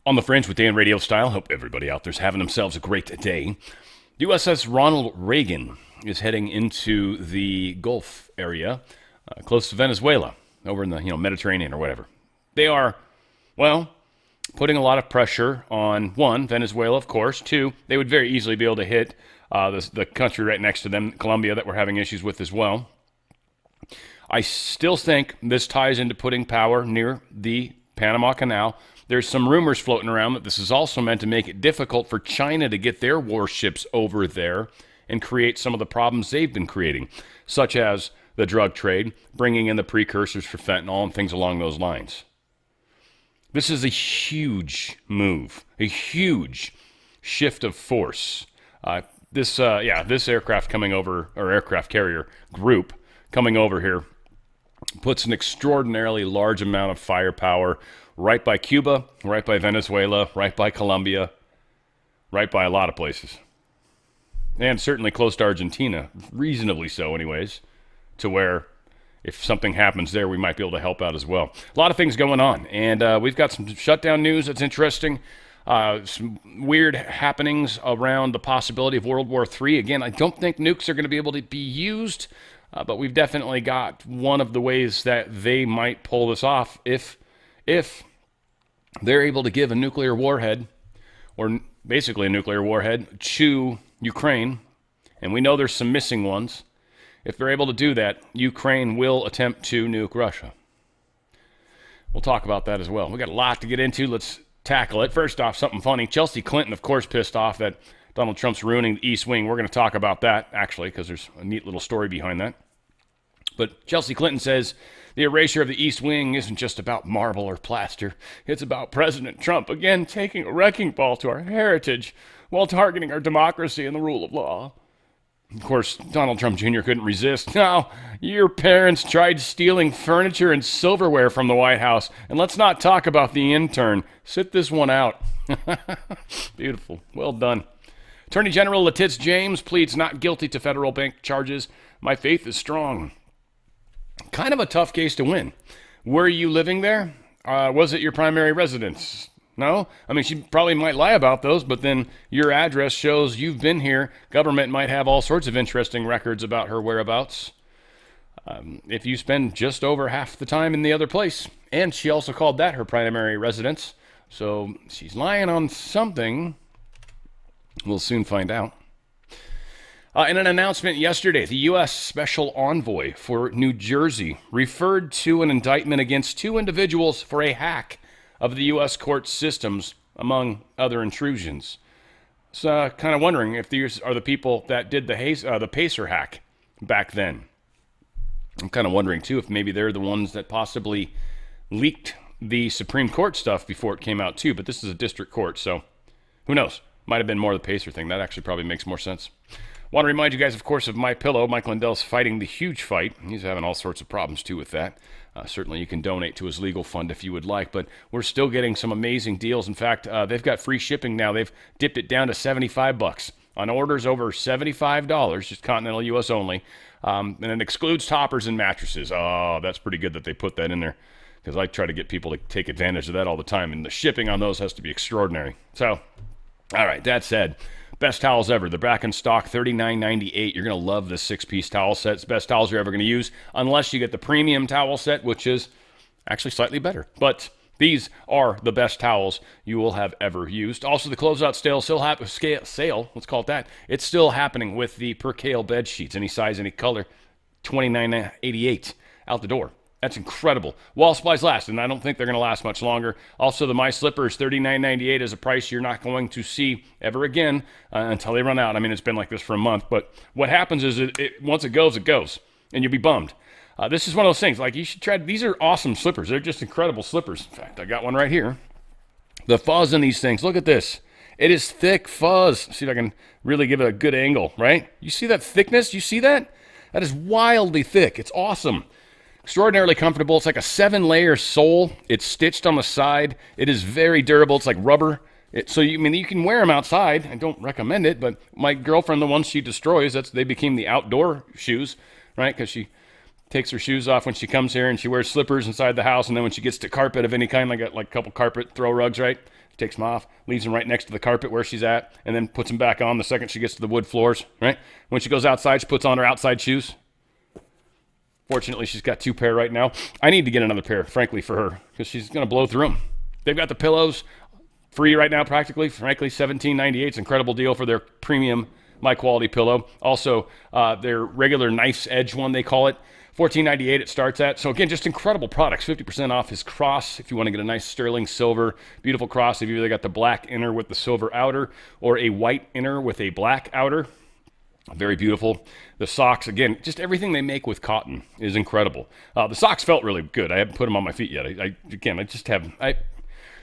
On the Fringe with Dan RadioStyle. Hope everybody out there's having themselves a great day. USS Ronald Reagan is heading into the Gulf area, close to Venezuela, over in the Mediterranean or whatever. They are, well, putting a lot of pressure on, one, Venezuela, of course. Two, they would very easily be able to hit the country right next to them, Colombia, that we're having issues with as well. I still think this ties into putting power near the Panama Canal. There's some rumors floating around that this is also meant to make it difficult for China to get their warships over there and create some of the problems they've been creating, such as the drug trade, bringing in the precursors for fentanyl and things along those lines. This is a huge move, a huge shift of force. This aircraft coming over, or aircraft carrier group coming over here, puts an extraordinarily large amount of firepower right by Cuba, right by Venezuela, right by Colombia, right by a lot of places. And certainly close to Argentina, reasonably so anyways, to where if something happens there, we might be able to help out as well. A lot of things going on, and we've got some shutdown news that's interesting. Some weird happenings around the possibility of World War III. Again, I don't think nukes are going to be able to be used, but we've definitely got one of the ways that they might pull this off if they're able to give a nuclear warhead, or basically a nuclear warhead, to Ukraine, and we know there's some missing ones. If they're able to do that, Ukraine will attempt to nuke Russia. We'll talk about that as well. We've got a lot to get into. Let's tackle it. First off, something funny. Chelsea Clinton, of course, pissed off that Donald Trump's ruining the East Wing. We're going to talk about that, actually, because there's a neat little story behind that. But Chelsea Clinton says the erasure of the East Wing isn't just about marble or plaster. It's about President Trump, again, taking a wrecking ball to our heritage while targeting our democracy and the rule of law. Of course, Donald Trump Jr. couldn't resist. Now, your parents tried stealing furniture and silverware from the White House, and let's not talk about the intern. Sit this one out. Beautiful. Well done. Attorney General Letitia James pleads not guilty to federal bank charges. My faith is strong. Kind of a tough case to win. Were you living there? Was it your primary residence? No? I mean, she probably might lie about those, but then your address shows you've been here. Government might have all sorts of interesting records about her whereabouts. If you spend just over half the time in the other place. And she also called that her primary residence. So she's lying on something. We'll soon find out. In an announcement yesterday, the U.S. Special Envoy for New Jersey referred to an indictment against two individuals for a hack of the U.S. court systems, among other intrusions. So kind of wondering if these are the people that did the Pacer hack back then. I'm kind of wondering, too, if maybe they're the ones that possibly leaked the Supreme Court stuff before it came out, too. But this is a district court, so who knows? Might have been more the Pacer thing. That actually probably makes more sense. Want to remind you guys, of course, of MyPillow. Mike Lindell's fighting the huge fight. He's having all sorts of problems, too, with that. Certainly, you can donate to his legal fund if you would like, but we're still getting some amazing deals. In fact, they've got free shipping now. They've dipped it down to $75 on orders over $75, just continental U.S. only, and it excludes toppers and mattresses. Oh, that's pretty good that they put that in there, because I try to get people to take advantage of that all the time, and the shipping on those has to be extraordinary. So, all right, that said, best towels ever. They're back in stock, $39.98. You're going to love this six-piece towel set. It's the best towels you're ever going to use, unless you get the premium towel set, which is actually slightly better. But these are the best towels you will have ever used. Also, the closeout sale, let's call it that. It's still happening with the Percale bed sheets, any size, any color, $29.88 out the door. That's incredible. While supplies last, and I don't think they're going to last much longer. Also, the My Slippers, $39.98 is a price you're not going to see ever again until they run out. I mean, it's been like this for a month, but what happens is once it goes, and you'll be bummed. This is one of those things. Like, you should try. These are awesome slippers. They're just incredible slippers. In fact, I got one right here. The fuzz in these things. Look at this. It is thick fuzz. See if I can really give it a good angle, right? You see that thickness? You see that? That is wildly thick. It's awesome. Extraordinarily comfortable. It's like a 7-layer sole. It's stitched on the side. It is very durable. It's like rubber. You can wear them outside. I don't recommend it, but my girlfriend, the ones she destroys, they became the outdoor shoes, right? Because she takes her shoes off when she comes here, and she wears slippers inside the house, and then when she gets to carpet of any kind, like a couple carpet throw rugs, right? takes them off, leaves them right next to the carpet where she's at, and then puts them back on the second she gets to the wood floors, right? When she goes outside, she puts on her outside shoes. Fortunately, she's got 2 pair right now. I need to get another pair, frankly, for her, because she's going to blow through them. They've got the pillows free right now, practically. Frankly, $17.98. It's an incredible deal for their premium, my-quality pillow. Also, their regular knife's edge one, they call it. $14.98 it starts at. So again, just incredible products. 50% off his cross if you want to get a nice sterling silver, beautiful cross. If you've either got the black inner with the silver outer or a white inner with a black outer. Very beautiful. The socks, again, just everything they make with cotton is incredible. The socks felt really good. I haven't put them on my feet yet.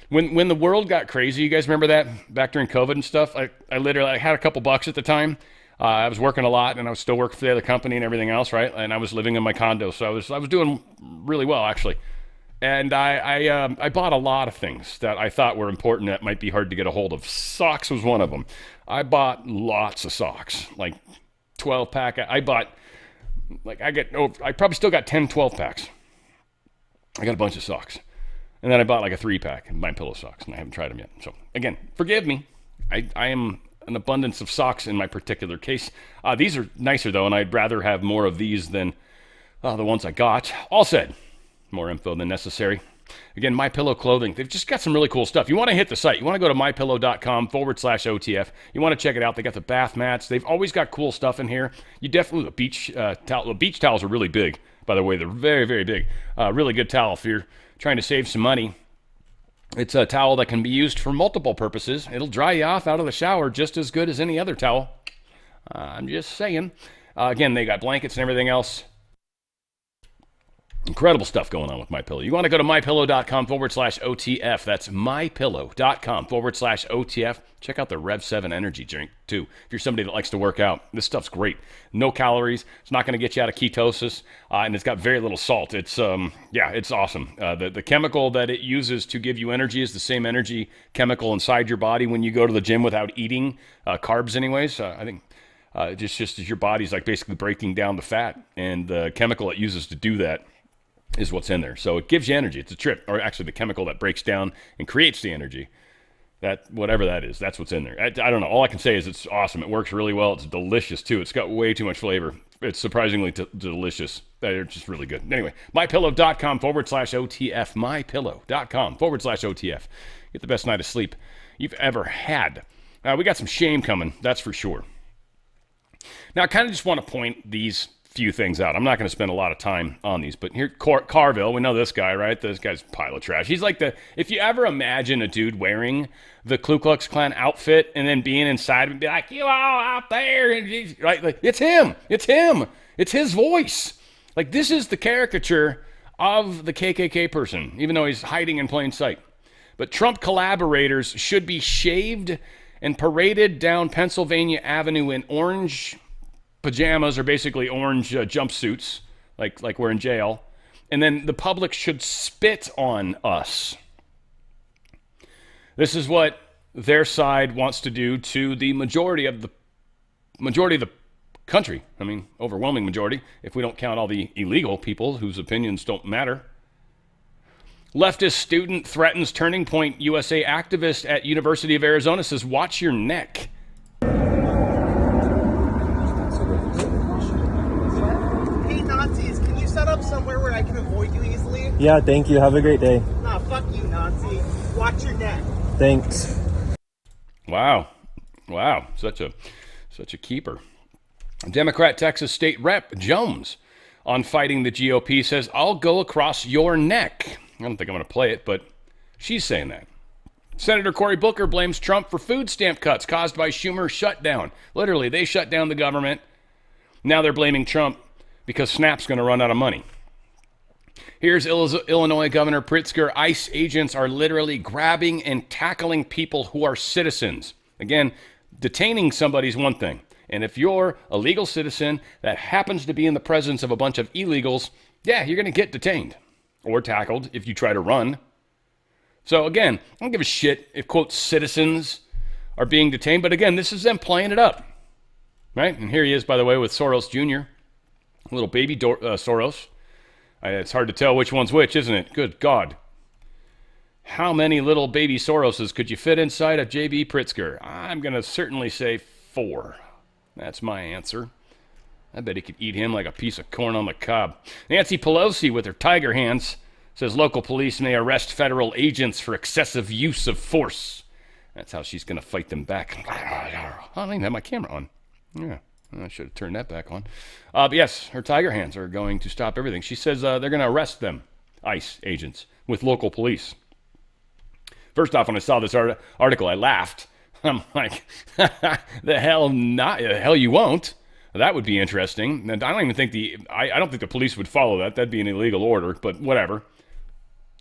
When the world got crazy, you guys remember that back during COVID and stuff? I had a couple bucks at the time. I was working a lot, and I was still working for the other company and everything else, right? And I was living in my condo, so I was doing really well, actually. And I bought a lot of things that I thought were important that might be hard to get a hold of. Socks was one of them. I bought lots of socks, like 12-pack. I probably still got 10 12-packs. I got a bunch of socks. And then I bought like a 3-pack of My Pillow socks, and I haven't tried them yet. So, again, forgive me. I am an abundance of socks in my particular case. These are nicer, though, and I'd rather have more of these than the ones I got. All said, more info than necessary. Again, My Pillow clothing. They've just got some really cool stuff. You want to hit the site. You want to go to mypillow.com/OTF. You want to check it out. They got the bath mats. They've always got cool stuff in here. You definitely, the beach towels are really big, by the way. They're very, very big. Really good towel if you're trying to save some money. It's a towel that can be used for multiple purposes. It'll dry you off out of the shower just as good as any other towel. I'm just saying. Again, they got blankets and everything else. Incredible stuff going on with MyPillow. You want to go to mypillow.com/OTF. That's mypillow.com/OTF. Check out the Rev 7 energy drink, too. If you're somebody that likes to work out, this stuff's great. No calories. It's not going to get you out of ketosis, and it's got very little salt. It's it's awesome. The chemical that it uses to give you energy is the same energy chemical inside your body when you go to the gym without eating carbs anyways. I think just as your body's like basically breaking down the fat, and the chemical it uses to do that is what's in there. So it gives you energy. It's a trip, or actually the chemical that breaks down and creates the energy. That whatever that is, that's what's in there. I don't know. All I can say is it's awesome. It works really well. It's delicious too. It's got way too much flavor. It's surprisingly delicious. They're just really good. Anyway, mypillow.com/OTF. mypillow.com/OTF. Get the best night of sleep you've ever had. We got some shame coming. That's for sure. Now I kind of just want to point these few things out. I'm not going to spend a lot of time on these, but here, Carville, we know this guy, right? This guy's a pile of trash. He's like if you ever imagine a dude wearing the Ku Klux Klan outfit and then being inside and be like, you all out there, and right? Like, it's him. It's his voice. Like, this is the caricature of the KKK person, even though he's hiding in plain sight. But Trump collaborators should be shaved and paraded down Pennsylvania Avenue in orange pajamas, or basically orange jumpsuits, like we're in jail, and then the public should spit on us. This is what their side wants to do to the majority of the country. I mean, overwhelming majority, if we don't count all the illegal people whose opinions don't matter. Leftist student threatens Turning Point USA activist at University of Arizona, says, "Watch your neck." Somewhere where I can avoid you easily? Yeah, thank you. Have a great day. Nah, fuck you, Nazi. Watch your neck. Thanks. Wow. Such a keeper. Democrat Texas State Rep Jones, on fighting the GOP, says, "I'll go across your neck." I don't think I'm going to play it, but she's saying that. Senator Cory Booker blames Trump for food stamp cuts caused by Schumer's shutdown. Literally, they shut down the government. Now they're blaming Trump because SNAP's going to run out of money. Here's Illinois Governor Pritzker. ICE agents are literally grabbing and tackling people who are citizens. Again, detaining somebody's one thing. And if you're a legal citizen that happens to be in the presence of a bunch of illegals, yeah, you're going to get detained or tackled if you try to run. So again, I don't give a shit if, quote, citizens are being detained. But again, this is them playing it up, right? And here he is, by the way, with Soros Jr., little baby Soros. It's hard to tell which one's which, isn't it? Good God. How many little baby Soroses could you fit inside of J.B. Pritzker? I'm going to certainly say 4. That's my answer. I bet he could eat him like a piece of corn on the cob. Nancy Pelosi, with her tiger hands, says local police may arrest federal agents for excessive use of force. That's how she's going to fight them back. I don't even have my camera on. Yeah, I should have turned that back on. But yes, her tiger hands are going to stop everything. She says they're going to arrest them, ICE agents, with local police. First off, when I saw this article, I laughed. I'm like, the hell not? The hell you won't. That would be interesting. And I don't even think I don't think the police would follow that. That'd be an illegal order. But whatever.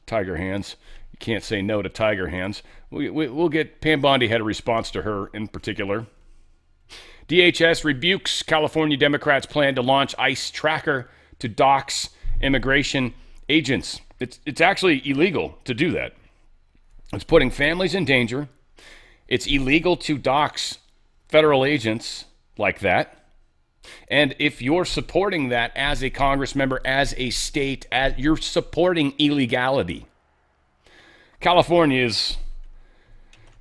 Tiger hands. You can't say no to tiger hands. We'll get Pam Bondi had a response to her in particular. DHS rebukes California Democrats' plan to launch ICE tracker to dox immigration agents. It's actually illegal to do that. It's putting families in danger. It's illegal to dox federal agents like that. And if you're supporting that as a Congress member, as a state, you're supporting illegality. California is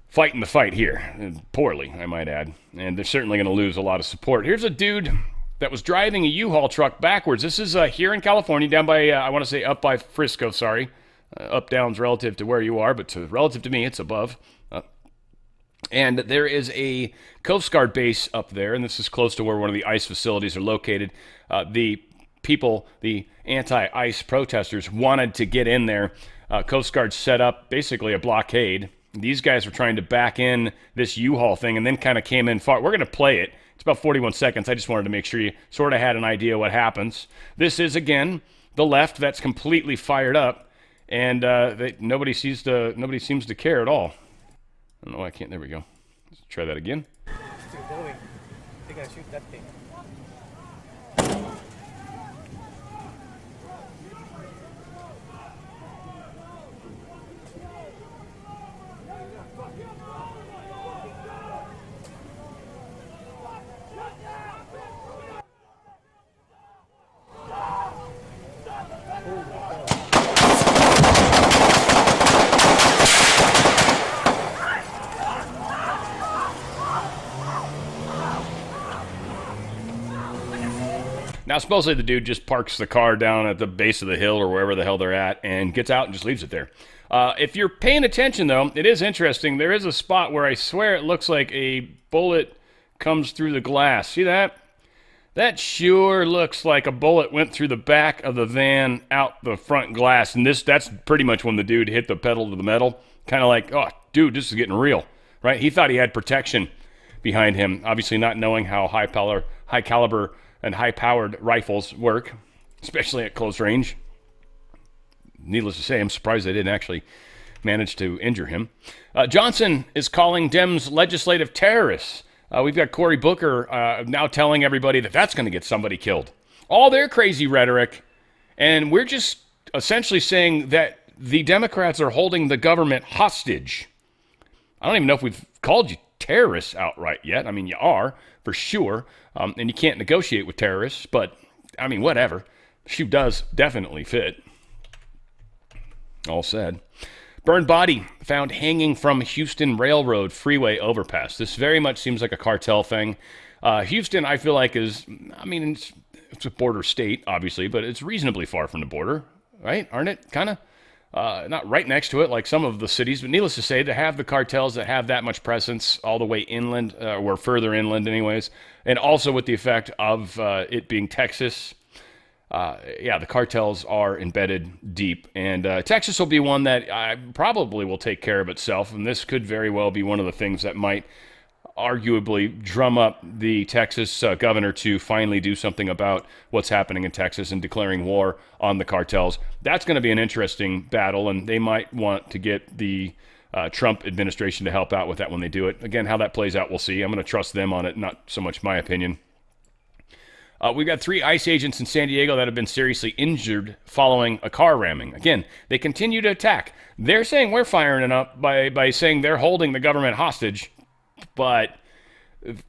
fighting the fight here, poorly, I might add. And they're certainly going to lose a lot of support. Here's a dude that was driving a U-Haul truck backwards. This is here in California, down by, I want to say up by Frisco, sorry. Up, down's relative to where you are, but relative to me, it's above. And there is a Coast Guard base up there, and this is close to where one of the ICE facilities are located. The people, the anti-ICE protesters, wanted to get in there. Coast Guard set up basically a blockade. These guys were trying to back in this U-Haul thing and then kind of came in far. We're going to play it. It's about 41 seconds. I just wanted to make sure you sort of had an idea what happens. This is, again, the left that's completely fired up. And nobody seems to care at all. I don't know why I can't. There we go. Let's try that again. Dude, Billy, they gotta shoot that thing. Now, supposedly the dude just parks the car down at the base of the hill or wherever the hell they're at and gets out and just leaves it there. If you're paying attention, though, it is interesting. There is a spot where I swear it looks like a bullet comes through the glass. See that? That sure looks like a bullet went through the back of the van out the front glass. And that's pretty much when the dude hit the pedal to the metal. Kind of like, oh, dude, this is getting real, right? He thought he had protection behind him, obviously not knowing how high caliber and high-powered rifles work, especially at close range. Needless to say, I'm surprised they didn't actually manage to injure him. Johnson is calling Dems legislative terrorists. We've got Cory Booker now telling everybody that that's going to get somebody killed. All their crazy rhetoric, and we're just essentially saying that the Democrats are holding the government hostage. I don't even know if we've called you terrorists outright yet. I mean, you are, for sure. And you can't negotiate with terrorists, but, I mean, whatever. Shoe does definitely fit. All said. Burned body found hanging from Houston Railroad freeway overpass. This very much seems like a cartel thing. Houston, I feel like, is, I mean, it's a border state, obviously, but it's reasonably far from the border, right? Aren't it? Kind of. Not right next to it like some of the cities, but needless to say, to have the cartels that have that much presence all the way inland, or further inland anyways, and also with the effect of it being Texas, the cartels are embedded deep, and Texas will be one that probably will take care of itself, and this could very well be one of the things that might arguably drum up the Texas governor to finally do something about what's happening in Texas and declaring war on the cartels. That's going to be an interesting battle, and they might want to get the Trump administration to help out with that when they do it. Again, how that plays out, we'll see. I'm going to trust them on it, not so much my opinion. We've got 3 ICE agents in San Diego that have been seriously injured following a car ramming. Again, they continue to attack. They're saying we're firing it up by saying they're holding the government hostage, but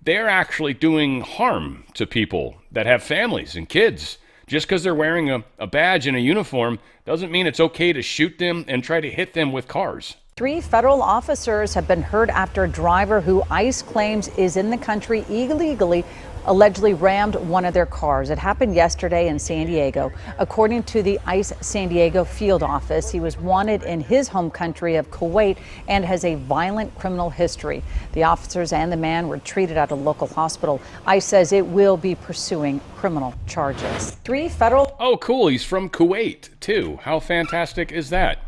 they're actually doing harm to people that have families and kids. Just because they're wearing a badge and a uniform doesn't mean it's okay to shoot them and try to hit them with cars. 3 federal officers have been heard after a driver who ICE claims is in the country illegally allegedly rammed one of their cars. It happened yesterday in San Diego. According to the ICE San Diego field office, he was wanted in his home country of Kuwait and has a violent criminal history. The officers and the man were treated at a local hospital. ICE says it will be pursuing criminal charges. 3 federal... Oh, cool. He's from Kuwait, too. How fantastic is that?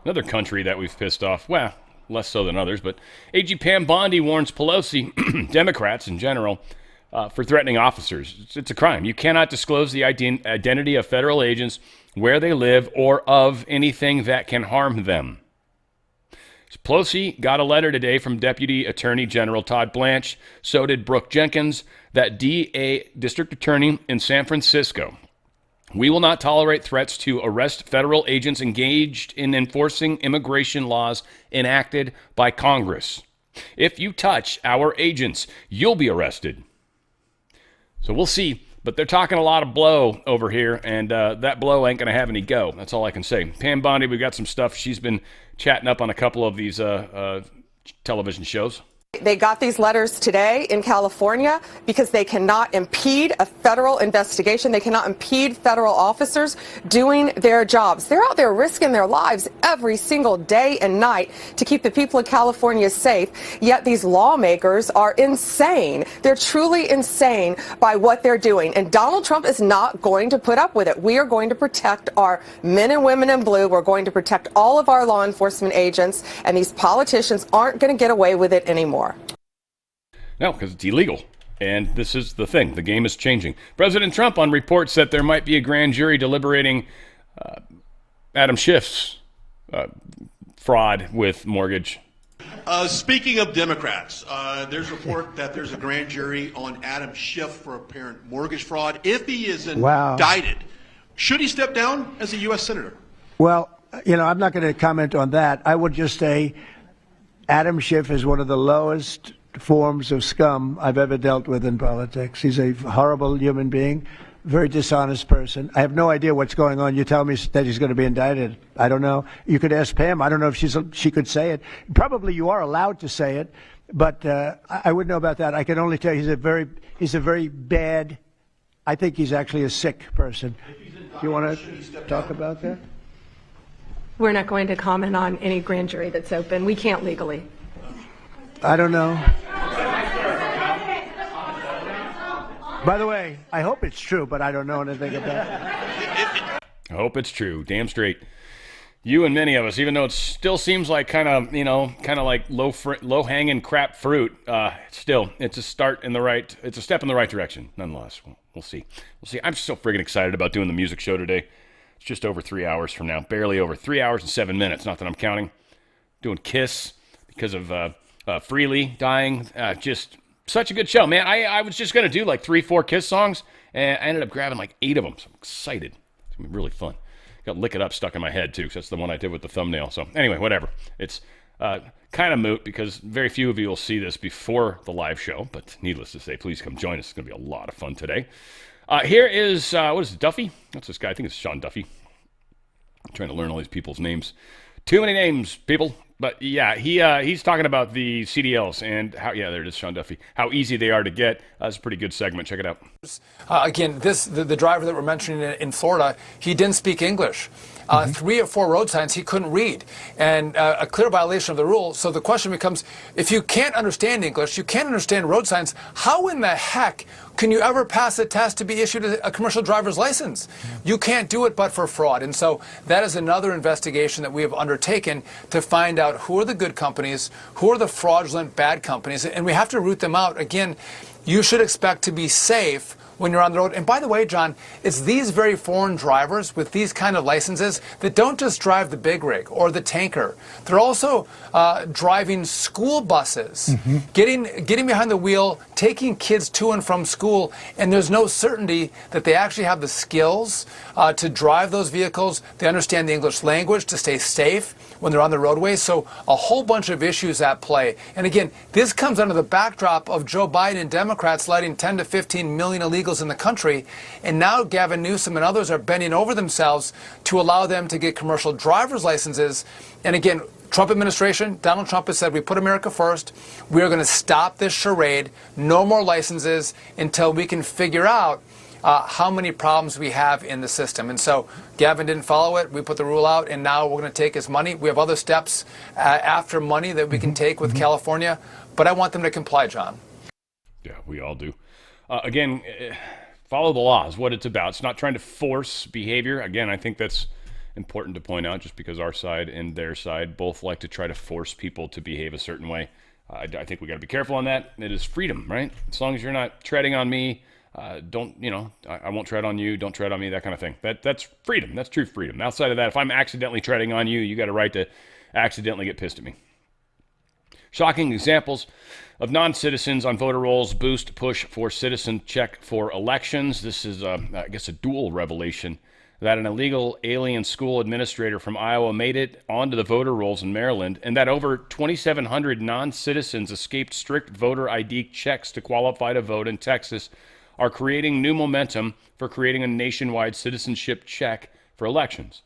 Another country that we've pissed off. Well, less so than others, but AG Pam Bondi warns Pelosi, Democrats in general, for threatening officers. It's a crime. You cannot disclose the identity of federal agents, where they live, or of anything that can harm them. Pelosi got a letter today from Deputy Attorney General Todd Blanche. So did Brooke Jenkins, that DA district attorney in San Francisco. We will not tolerate threats to arrest federal agents engaged in enforcing immigration laws enacted by Congress. If you touch our agents, you'll be arrested. So we'll see, but they're talking a lot of blow over here, and that blow ain't going to have any go. That's all I can say. Pam Bondi, we've got some stuff. She's been chatting up on a couple of these television shows. They got these letters today in California because they cannot impede a federal investigation. They cannot impede federal officers doing their jobs. They're out there risking their lives every single day and night to keep the people of California safe. Yet these lawmakers are insane. They're truly insane by what they're doing. And Donald Trump is not going to put up with it. We are going to protect our men and women in blue. We're going to protect all of our law enforcement agents. And these politicians aren't going to get away with it anymore. No, because it's illegal. And this is the thing. The game is changing. President Trump on reports that there might be a grand jury deliberating Adam Schiff's fraud with mortgage. Speaking of Democrats, there's a report that there's a grand jury on Adam Schiff for apparent mortgage fraud. If he is indicted, should he step down as a U.S. Senator? Well, I'm not going to comment on that. I would just say Adam Schiff is one of the lowest forms of scum I've ever dealt with in politics. He's a horrible human being, very dishonest person. I have no idea what's going on. You tell me that he's going to be indicted. I don't know. You could ask Pam. I don't know if she could say it. Probably you are allowed to say it, but I wouldn't know about that. I can only tell you he's a very bad. I think he's actually a sick person. Do you want to talk about that? We're not going to comment on any grand jury that's open. We can't legally. I don't know. By the way, I hope it's true, but I don't know anything about it. I hope it's true. Damn straight. You and many of us, even though it still seems like kind of like low-hanging crap fruit, still, it's a step in the right direction, nonetheless. We'll see. I'm so friggin' excited about doing the music show today. It's just over 3 hours from now, barely over 3 hours and 7 minutes. Not that I'm counting. Doing Kiss because of Freely dying. Just such a good show, man. I was just gonna do like 3-4 Kiss songs, and I ended up grabbing like 8 of them. So I'm excited. It's gonna be really fun. Got Lick It Up stuck in my head too, because that's the one I did with the thumbnail. So anyway, whatever. It's kind of moot because very few of you will see this before the live show. But needless to say, please come join us. It's gonna be a lot of fun today. Here is, what is it, Duffy? That's this guy. I think it's Sean Duffy. I'm trying to learn all these people's names. Too many names, people. But yeah, he's talking about the CDLs and how, yeah, there it is, Sean Duffy, how easy they are to get. It's a pretty good segment. Check it out. Again, the driver that we're mentioning in Florida, he didn't speak English. 3 or 4 road signs he couldn't read, and a clear violation of the rule. So the question becomes, if you can't understand English, you can't understand road signs, how in the heck can you ever pass a test to be issued a commercial driver's license? You can't do it but for fraud. And so that is another investigation that we have undertaken to find out who are the good companies, who are the fraudulent bad companies, and we have to root them out. Again, you should expect to be safe when you're on the road. And by the way, John, it's these very foreign drivers with these kind of licenses that don't just drive the big rig or the tanker. They're also driving school buses, getting behind the wheel, taking kids to and from school, and there's no certainty that they actually have the skills to drive those vehicles. They understand the English language to stay safe when they're on the roadways. So a whole bunch of issues at play. And again, this comes under the backdrop of Joe Biden and Democrats Democrats letting 10 to 15 million illegals in the country. And now Gavin Newsom and others are bending over themselves to allow them to get commercial driver's licenses. And again, Trump administration, Donald Trump has said, we put America first. We are going to stop this charade. No more licenses until we can figure out how many problems we have in the system. And so Gavin didn't follow it. We put the rule out, and now we're going to take his money. We have other steps after money that we can take with California, but I want them to comply, John. Yeah, we all do. Again, follow the law is what it's about. It's not trying to force behavior. Again, I think that's important to point out, just because our side and their side both like to try to force people to behave a certain way. I think we got to be careful on that. It is freedom, right? As long as you're not treading on me, I won't tread on you, don't tread on me, that kind of thing. That's freedom. That's true freedom. Outside of that, if I'm accidentally treading on you, you got a right to accidentally get pissed at me. Shocking examples of non-citizens on voter rolls boost push for citizen check for elections. This is, I guess, a dual revelation that an illegal alien school administrator from Iowa made it onto the voter rolls in Maryland, and that over 2,700 non-citizens escaped strict voter ID checks to qualify to vote in Texas, are creating new momentum for creating a nationwide citizenship check for elections.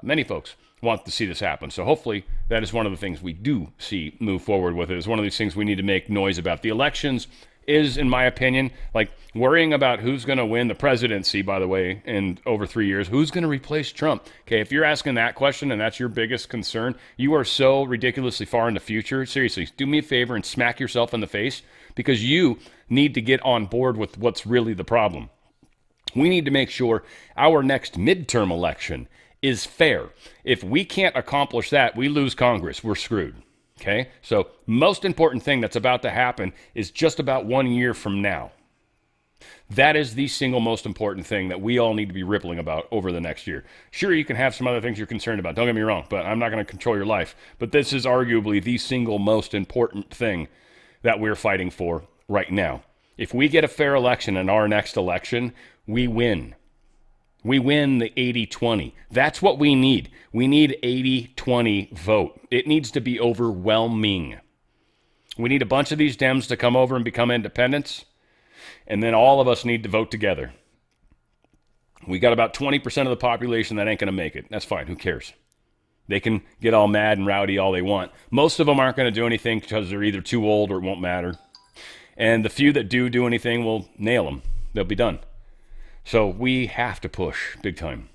Many folks want to see this happen, so hopefully that is one of the things we do see move forward with it. It's one of these things we need to make noise about. The elections is, in my opinion, like worrying about who's going to win the presidency, by the way, in over 3 years. Who's going to replace Trump? Okay, if you're asking that question and that's your biggest concern, you are so ridiculously far in the future. Seriously, do me a favor and smack yourself in the face, because you need to get on board with what's really the problem. We need to make sure our next midterm election is fair. If we can't accomplish that, we lose Congress. We're screwed. Okay? So, most important thing that's about to happen is just about 1 year from now. That is the single most important thing that we all need to be rippling about over the next year. Sure, you can have some other things you're concerned about. Don't get me wrong, but I'm not going to control your life. But this is arguably the single most important thing that we're fighting for right now. If we get a fair election in our next election, we win. We win the 80-20. That's what we need. We need 80-20 vote. It needs to be overwhelming. We need a bunch of these Dems to come over and become independents, and then all of us need to vote together. We got about 20% of the population that ain't going to make it. That's fine. Who cares? They can get all mad and rowdy all they want. Most of them aren't going to do anything because they're either too old or it won't matter. And the few that do anything will nail them. They'll be done. So we have to push big time.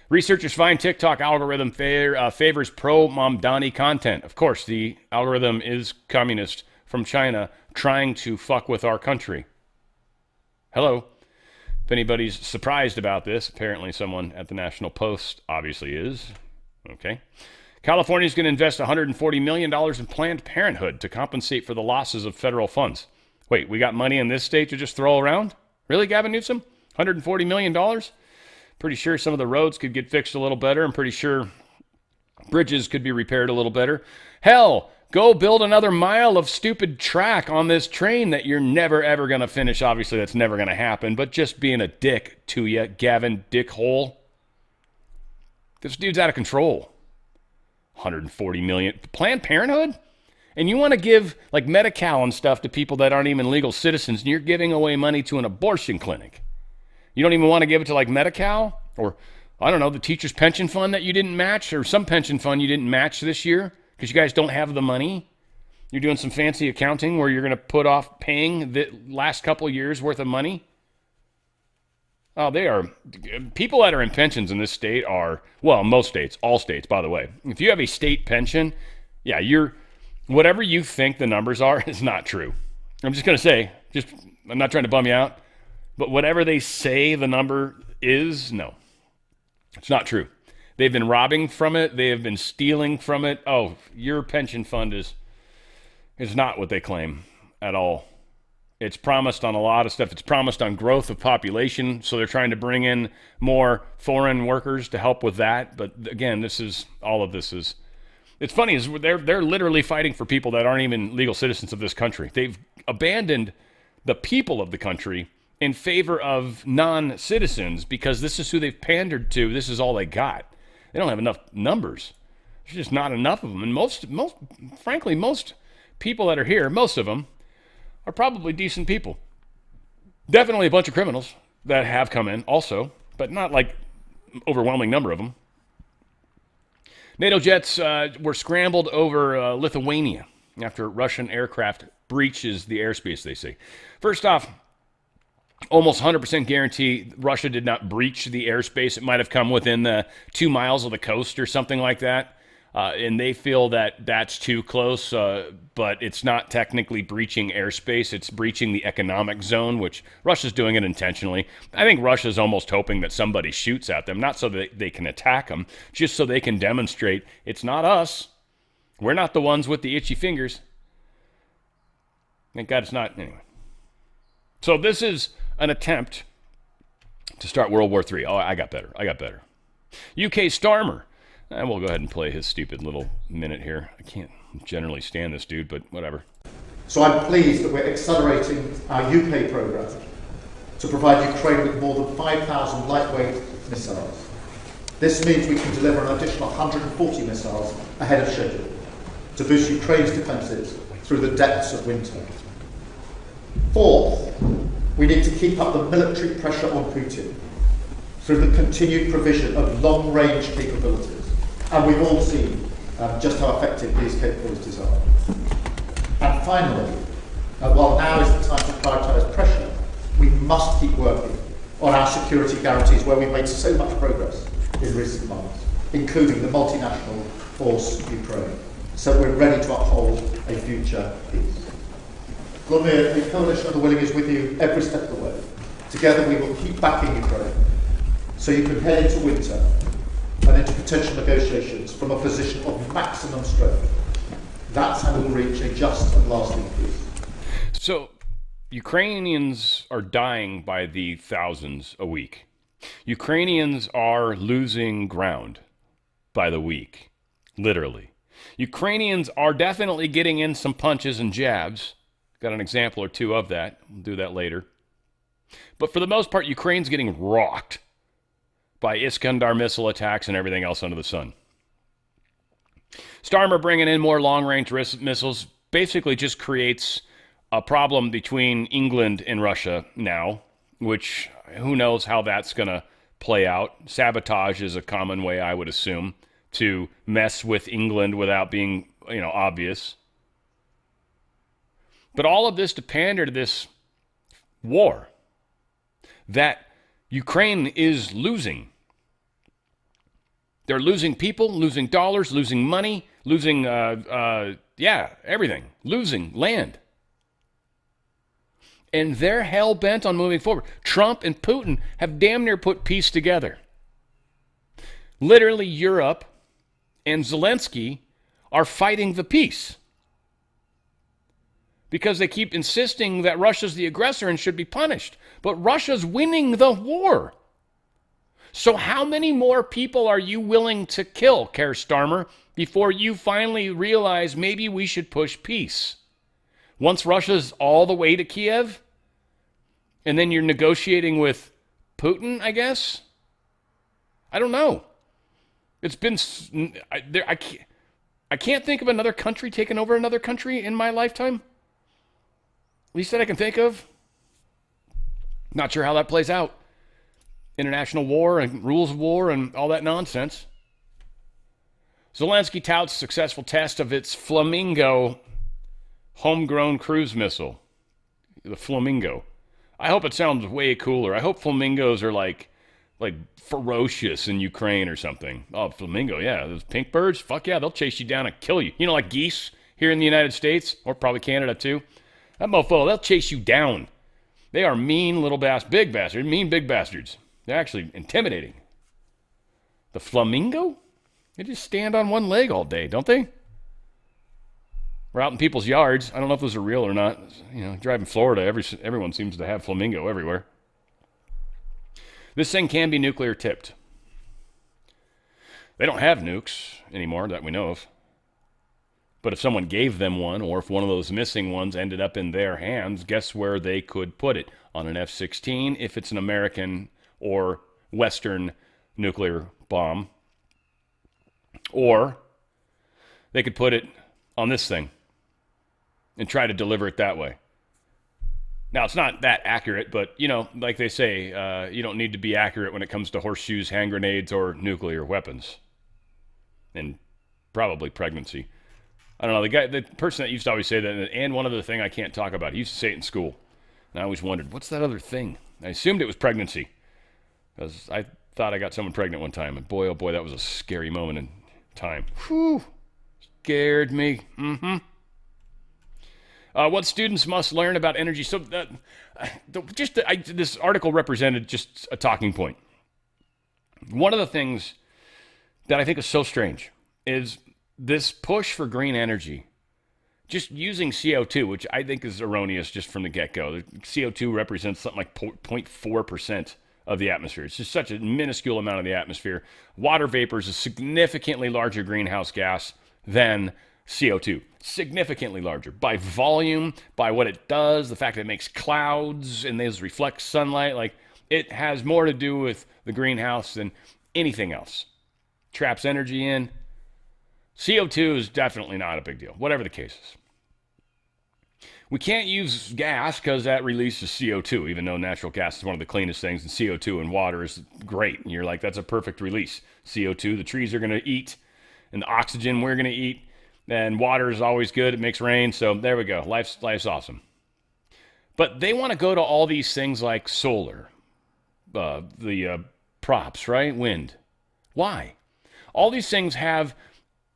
Researchers find TikTok algorithm favors pro-Mamdani content. Of course, the algorithm is communist from China trying to fuck with our country. Hello. If anybody's surprised about this, apparently someone at the National Post obviously is. Okay. California is going to invest $140 million in Planned Parenthood to compensate for the losses of federal funds. Wait, we got money in this state to just throw around? Really, Gavin Newsom? $140 million? Pretty sure some of the roads could get fixed a little better. I'm pretty sure bridges could be repaired a little better. Hell, go build another mile of stupid track on this train that you're never, ever going to finish. Obviously, that's never going to happen, but just being a dick to you, Gavin Dickhole. This dude's out of control. $140 million. Planned Parenthood? And you want to give like Medi-Cal and stuff to people that aren't even legal citizens, and you're giving away money to an abortion clinic. You don't even want to give it to like Medi-Cal or, I don't know, the teacher's pension fund that you didn't match, or some pension fund you didn't match this year because you guys don't have the money. You're doing some fancy accounting where you're going to put off paying the last couple of years worth of money. Oh, they are. People that are in pensions in this state are, well, most states, all states, by the way. If you have a state pension, yeah, whatever you think the numbers are is not true. I'm just going to say, I'm not trying to bum you out, but whatever they say the number is, no, it's not true. They've been robbing from it. They have been stealing from it. Oh, your pension fund is not what they claim at all. It's promised on a lot of stuff. It's promised on growth of population, so they're trying to bring in more foreign workers to help with that. But again, all of this is. It's funny is they're literally fighting for people that aren't even legal citizens of this country. They've abandoned the people of the country in favor of non-citizens because this is who they've pandered to. This is all they got. They don't have enough numbers. There's just not enough of them. And most frankly, most people that are here, most of them, are probably decent people. Definitely a bunch of criminals that have come in also, but not like overwhelming number of them. NATO jets were scrambled over Lithuania after Russian aircraft breaches the airspace, they say. First off, almost 100% guarantee Russia did not breach the airspace. It might have come within the 2 miles of the coast or something like that. And they feel that that's too close, but it's not technically breaching airspace. It's breaching the economic zone, which Russia's doing it intentionally. I think Russia's almost hoping that somebody shoots at them, not so that they can attack them, just so they can demonstrate it's not us. We're not the ones with the itchy fingers. Thank God it's not. Anyway. So this is an attempt to start World War III. Oh, I got better. UK Starmer. And we'll go ahead and play his stupid little minute here. I can't generally stand this dude, but whatever. So I'm pleased that we're accelerating our UK programme to provide Ukraine with more than 5,000 lightweight missiles. This means we can deliver an additional 140 missiles ahead of schedule to boost Ukraine's defences through the depths of winter. Fourth, we need to keep up the military pressure on Putin through the continued provision of long-range capabilities. And we've all seen just how effective these capabilities are. And finally, while now is the time to prioritise pressure, we must keep working on our security guarantees where we've made so much progress in recent months, including the multinational force Ukraine, so we're ready to uphold a future peace. Vladimir, the Coalition of the Willing is with you every step of the way. Together we will keep backing Ukraine so you can head into winter and into potential negotiations from a position of maximum strength. That's how we'll reach a just and lasting peace. So, Ukrainians are dying by the thousands a week. Ukrainians are losing ground by the week, literally. Ukrainians are definitely getting in some punches and jabs. Got an example or two of that. We'll do that later. But for the most part, Ukraine's getting rocked by Iskander missile attacks and everything else under the sun. Starmer bringing in more long-range missiles basically just creates a problem between England and Russia now, which who knows how that's going to play out. Sabotage is a common way, I would assume, to mess with England without being, obvious. But all of this to pander to this war that Ukraine is losing. They're losing people, losing dollars, losing money, losing, everything. Losing land. And they're hell-bent on moving forward. Trump and Putin have damn near put peace together. Literally, Europe and Zelensky are fighting the peace because they keep insisting that Russia's the aggressor and should be punished. But Russia's winning the war. So how many more people are you willing to kill, Keir Starmer, before you finally realize maybe we should push peace? Once Russia's all the way to Kiev, and then you're negotiating with Putin, I guess? I don't know. It's been... I can't think of another country taking over another country in my lifetime. At least that I can think of. Not sure how that plays out. International war and rules of war and all that nonsense. Zelensky touts successful test of its Flamingo homegrown cruise missile. The Flamingo. I hope it sounds way cooler. I hope flamingos are like ferocious in Ukraine or something. Oh, flamingo, yeah. Those pink birds, fuck yeah, they'll chase you down and kill you. Like geese here in the United States, or probably Canada too. That mofo, they'll chase you down. They are mean little big bastards, mean big bastards. They're actually intimidating. The flamingo? They just stand on one leg all day, don't they? We're out in people's yards. I don't know if those are real or not. Driving Florida, everyone seems to have flamingo everywhere. This thing can be nuclear tipped. They don't have nukes anymore that we know of. But if someone gave them one, or if one of those missing ones ended up in their hands, guess where they could put it? On an F-16, if it's an American or Western nuclear bomb. Or they could put it on this thing and try to deliver it that way. Now, it's not that accurate, but, like they say, you don't need to be accurate when it comes to horseshoes, hand grenades, or nuclear weapons. And probably pregnancy. I don't know, the person that used to always say that, and one other thing I can't talk about, he used to say it in school. And I always wondered, what's that other thing? I assumed it was pregnancy. Because I thought I got someone pregnant one time. And boy, oh boy, that was a scary moment in time. Whew. Scared me. Mm-hmm. What students must learn about energy. So this article represented just a talking point. One of the things that I think is so strange is this push for green energy. Just using CO2, which I think is erroneous just from the get-go. CO2 represents something like 0.4% of the atmosphere. It's just such a minuscule amount of the atmosphere. Water vapor is a significantly larger greenhouse gas than CO2. Significantly larger. By volume, by what it does, the fact that it makes clouds and those reflect sunlight. Like, it has more to do with the greenhouse than anything else. Traps energy in. CO2 is definitely not a big deal, whatever the case is. We can't use gas because that releases CO2, even though natural gas is one of the cleanest things, and CO2 in water is great. And you're like, that's a perfect release. CO2, the trees are going to eat, and the oxygen we're going to eat, and water is always good. It makes rain, so there we go. Life's awesome. But they want to go to all these things like solar, the props, right? Wind. Why? All these things have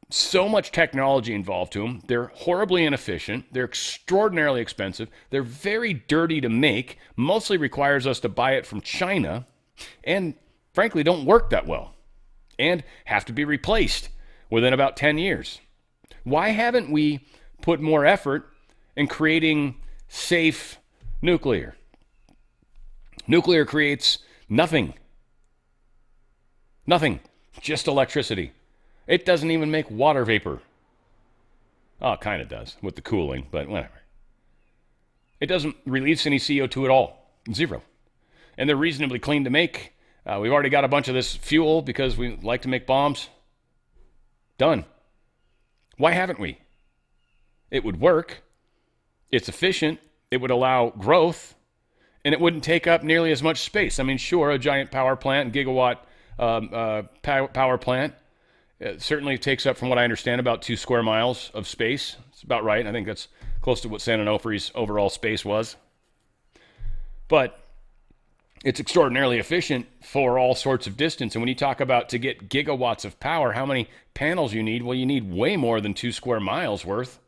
so much technology involved to them. They're horribly inefficient. They're extraordinarily expensive. They're very dirty to make. Mostly requires us to buy it from China. And frankly, don't work that well. And have to be replaced within about 10 years. Why haven't we put more effort in creating safe nuclear? Nuclear creates nothing. Nothing. Just electricity. It doesn't even make water vapor. Oh, it kind of does with the cooling, but whatever. It doesn't release any CO2 at all. Zero. And they're reasonably clean to make. We've already got a bunch of this fuel because we like to make bombs. Done. Why haven't we? It would work. It's efficient. It would allow growth. And it wouldn't take up nearly as much space. I mean, sure, a giant power plant, gigawatt power plant, certainly takes up, from what I understand, about 2 square miles of space. It's about right. I think that's close to what San Onofre's overall space was. But it's extraordinarily efficient for all sorts of distance. And when you talk about to get gigawatts of power, how many panels you need? Well, you need way more than 2 square miles worth.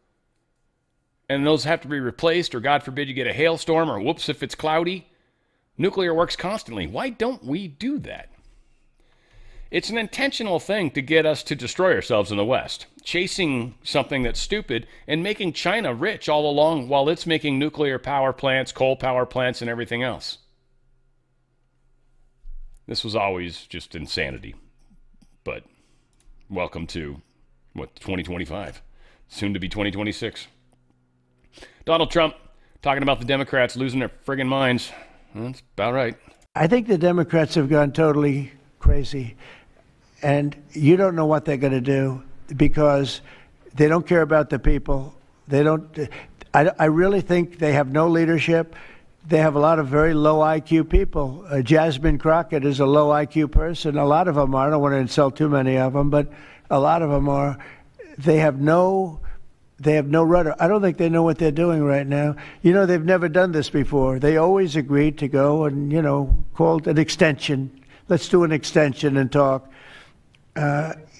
And those have to be replaced, or God forbid you get a hailstorm, or whoops, if it's cloudy. Nuclear works constantly. Why don't we do that? It's an intentional thing to get us to destroy ourselves in the West, chasing something that's stupid and making China rich all along while it's making nuclear power plants, coal power plants, and everything else. This was always just insanity. But welcome to, 2025? Soon to be 2026. Donald Trump talking about the Democrats losing their friggin' minds. That's about right. I think the Democrats have gone totally crazy, and you don't know what they're going to do because they don't care about the people. They don't. I really think they have no leadership. They have a lot of very low IQ people. Jasmine Crockett is a low IQ person. A lot of them are. I don't want to insult too many of them, but a lot of them are. They have no rudder. I don't think they know what they're doing right now. They've never done this before. They always agreed to go and, call it an extension. Let's do an extension and talk.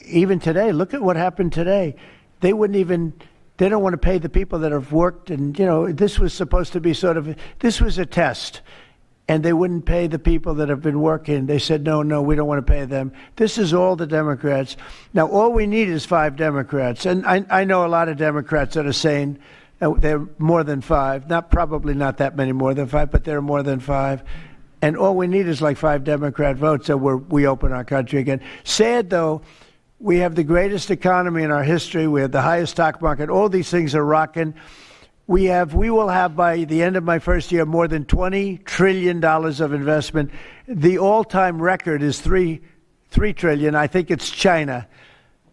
Even today, look at what happened today. They don't want to pay the people that have worked. And, this was supposed to be this was a test. And they wouldn't pay the people that have been working. They said, no, we don't want to pay them. This is all the Democrats. Now, all we need is 5 Democrats. And I know a lot of Democrats that are saying they're more than 5. Probably not that many more than 5, but they're more than 5. And all we need is like 5 Democrat votes so we open our country again. Sad, though, we have the greatest economy in our history. We have the highest stock market. All these things are rocking. We will have, by the end of my first year, more than $20 trillion of investment. The all-time record is $3 trillion. I think it's China.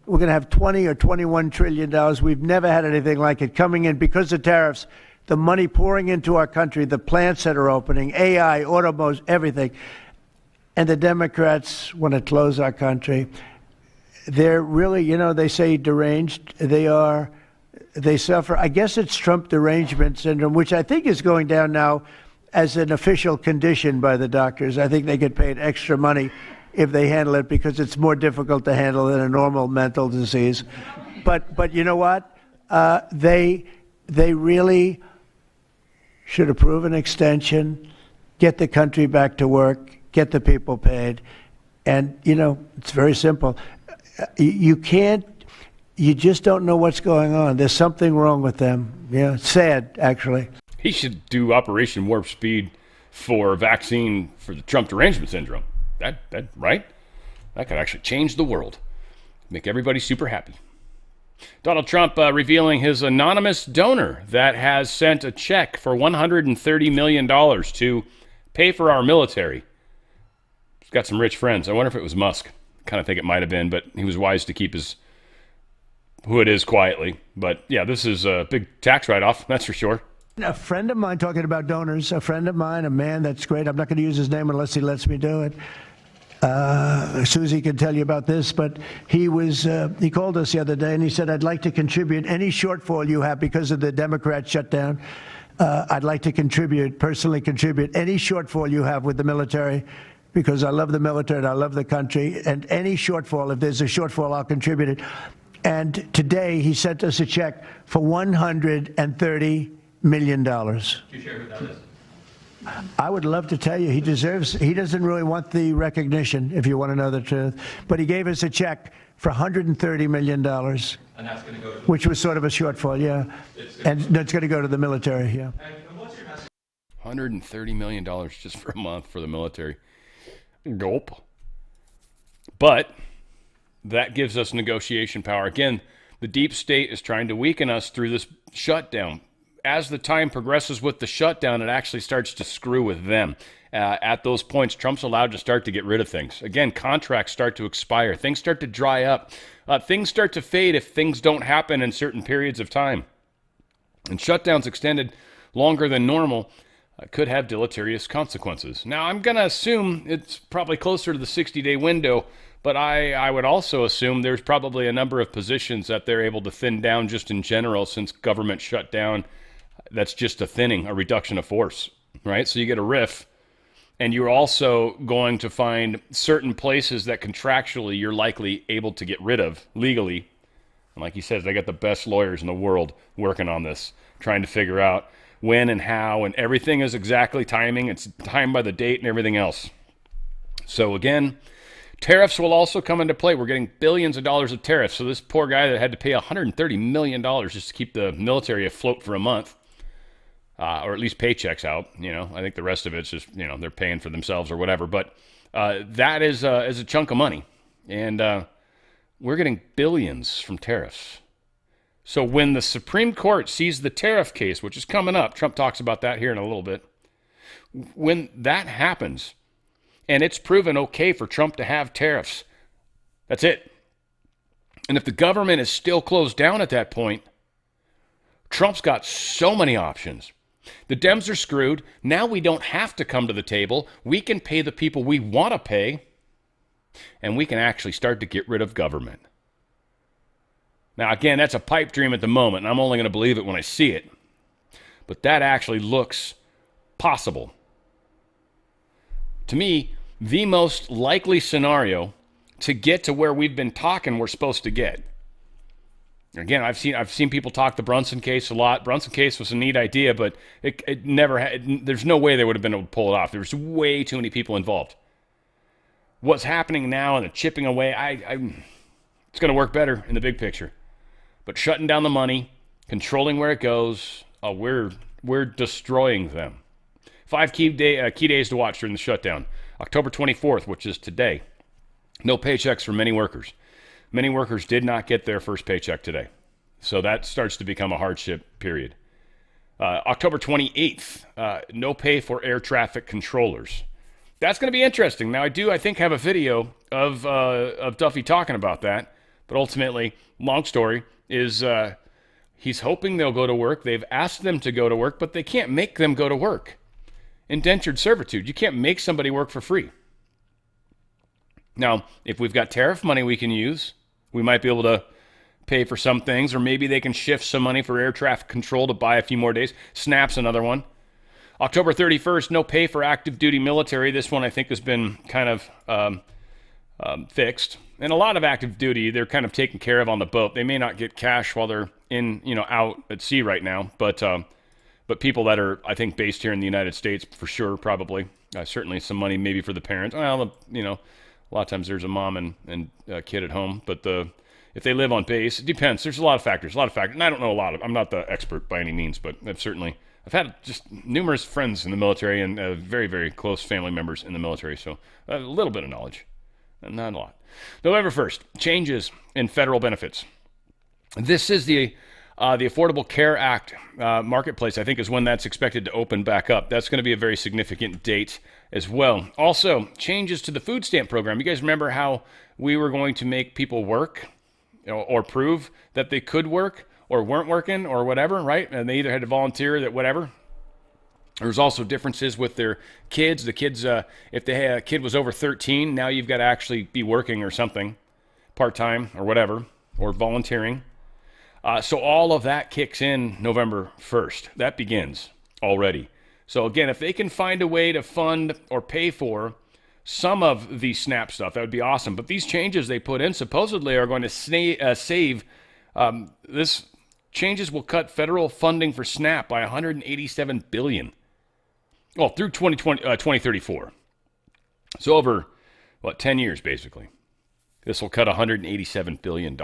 We're going to have $20 or $21 trillion. We've never had anything like it coming in because of tariffs. the money pouring into our country, the plants that are opening, AI, automobiles, everything. And the Democrats want to close our country. They're really, they say deranged. They suffer. I guess it's Trump derangement syndrome, which I think is going down now as an official condition by the doctors. I think they get paid extra money if they handle it because it's more difficult to handle than a normal mental disease. But you know what? They really should approve an extension, get the country back to work, get the people paid. And, it's very simple. You just don't know what's going on. There's something wrong with them. Yeah, it's sad, actually. He should do Operation Warp Speed for a vaccine for the Trump derangement syndrome. That right? That could actually change the world. Make everybody super happy. Donald Trump revealing his anonymous donor that has sent a check for $130 million to pay for our military. He's got some rich friends. I wonder if it was Musk. Kind of think it might have been, but he was wise to keep his who it is quietly. But yeah, this is a big tax write-off, that's for sure. A friend of mine, talking about donors, a friend of mine, a man that's great. I'm not going to use his name unless he lets me do it. Susie can tell you about this, but he called us the other day and he said, I'd like to contribute any shortfall you have because of the Democrat shutdown. I'd like to personally contribute any shortfall you have with the military because I love the military and I love the country. And any shortfall, if there's a shortfall, I'll contribute it. And today he sent us a check for $130 million. Do you share who that is? I would love to tell you. He doesn't really want the recognition, if you want to know the truth. But he gave us a check for $130 million. And that's going to go to which was sort of a shortfall, yeah. And that's going to go to the military, yeah. And what's your message? $130 million just for a month for the military. Gulp. But that gives us negotiation power. Again, the deep state is trying to weaken us through this shutdown. As the time progresses with the shutdown, it actually starts to screw with them. At those points, Trump's allowed to start to get rid of things. Again, contracts start to expire. Things start to dry up. Things start to fade if things don't happen in certain periods of time. And shutdowns extended longer than normal could have deleterious consequences. Now, I'm going to assume it's probably closer to the 60-day window, but I would also assume there's probably a number of positions that they're able to thin down just in general since government shut down. That's just a thinning, a reduction of force, right? So you get a RIF, and you're also going to find certain places that contractually you're likely able to get rid of legally. And like he says, they got the best lawyers in the world working on this, trying to figure out when and how, and everything is exactly timing. It's timed by the date and everything else. So again, tariffs will also come into play. We're getting billions of dollars of tariffs. So this poor guy that had to pay $130 million just to keep the military afloat for a month, or at least paychecks out. I think the rest of it's just, they're paying for themselves or whatever. But that is a chunk of money. And we're getting billions from tariffs. So when the Supreme Court sees the tariff case, which is coming up, Trump talks about that here in a little bit. When that happens, and it's proven okay for Trump to have tariffs, that's it. And if the government is still closed down at that point, Trump's got so many options. The Dems are screwed. Now we don't have to come to the table. We can pay the people we want to pay, and we can actually start to get rid of government. Now, again, that's a pipe dream at the moment, and I'm only going to believe it when I see it. But that actually looks possible. To me, the most likely scenario to get to where we've been talking we're supposed to get. Again, I've seen people talk the Brunson case a lot. Brunson case was a neat idea, but it never had. There's no way they would have been able to pull it off. There's way too many people involved. What's happening now and the chipping away, it's going to work better in the big picture. But shutting down the money, controlling where it goes, we're destroying them. 5 key days to watch during the shutdown. October 24th, which is today. No paychecks for many workers. Many workers did not get their first paycheck today. So that starts to become a hardship period. October 28th, no pay for air traffic controllers. That's going to be interesting. Now, I think, have a video of Duffy talking about that. But ultimately, long story, is He's hoping they'll go to work. They've asked them to go to work, but they can't make them go to work. Indentured servitude. You can't make somebody work for free. Now, if we've got tariff money we can use, we might be able to pay for some things, or maybe they can shift some money for air traffic control to buy a few more days. SNAP's another one. October 31st, no pay for active duty military. This one I think has been kind of fixed. And a lot of active duty, they're kind of taken care of on the boat. They may not get cash while they're out at sea right now, but people that are, I think, based here in the United States, for sure, probably. Certainly some money maybe for the parents. Well, a lot of times there's a mom and a kid at home, but if they live on base, it depends. There's a lot of factors, and I don't know a lot of. I'm not the expert by any means, but I've had just numerous friends in the military and very, very close family members in the military, so a little bit of knowledge, not a lot. November 1st, changes in federal benefits. This is the Affordable Care Act marketplace, I think, is when that's expected to open back up. That's going to be a very significant date as well. Also, changes to the food stamp program. You guys remember how we were going to make people work or prove that they could work or weren't working or whatever, right? And they either had to volunteer that whatever. There's also differences with their kids. The kids, if a kid was over 13, now you've got to actually be working or something, part-time or whatever, or volunteering. So all of that kicks in November 1st. That begins already. So again, if they can find a way to fund or pay for some of the SNAP stuff, that would be awesome. But these changes they put in supposedly are going to save. This changes will cut federal funding for SNAP by $187 billion. Well, through 2034. So over, 10 years basically. This will cut $187 billion.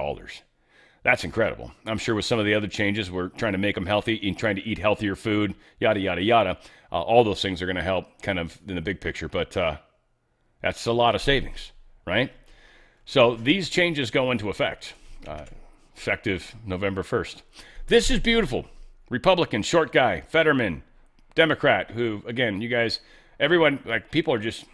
That's incredible. I'm sure with some of the other changes, we're trying to make them healthy and trying to eat healthier food, yada, yada, yada. All those things are going to help kind of in the big picture, but that's a lot of savings, right? So these changes go into effect, effective November 1st. This is beautiful. Republican, short guy, Fetterman, Democrat, who, again, you guys, everyone, people are just,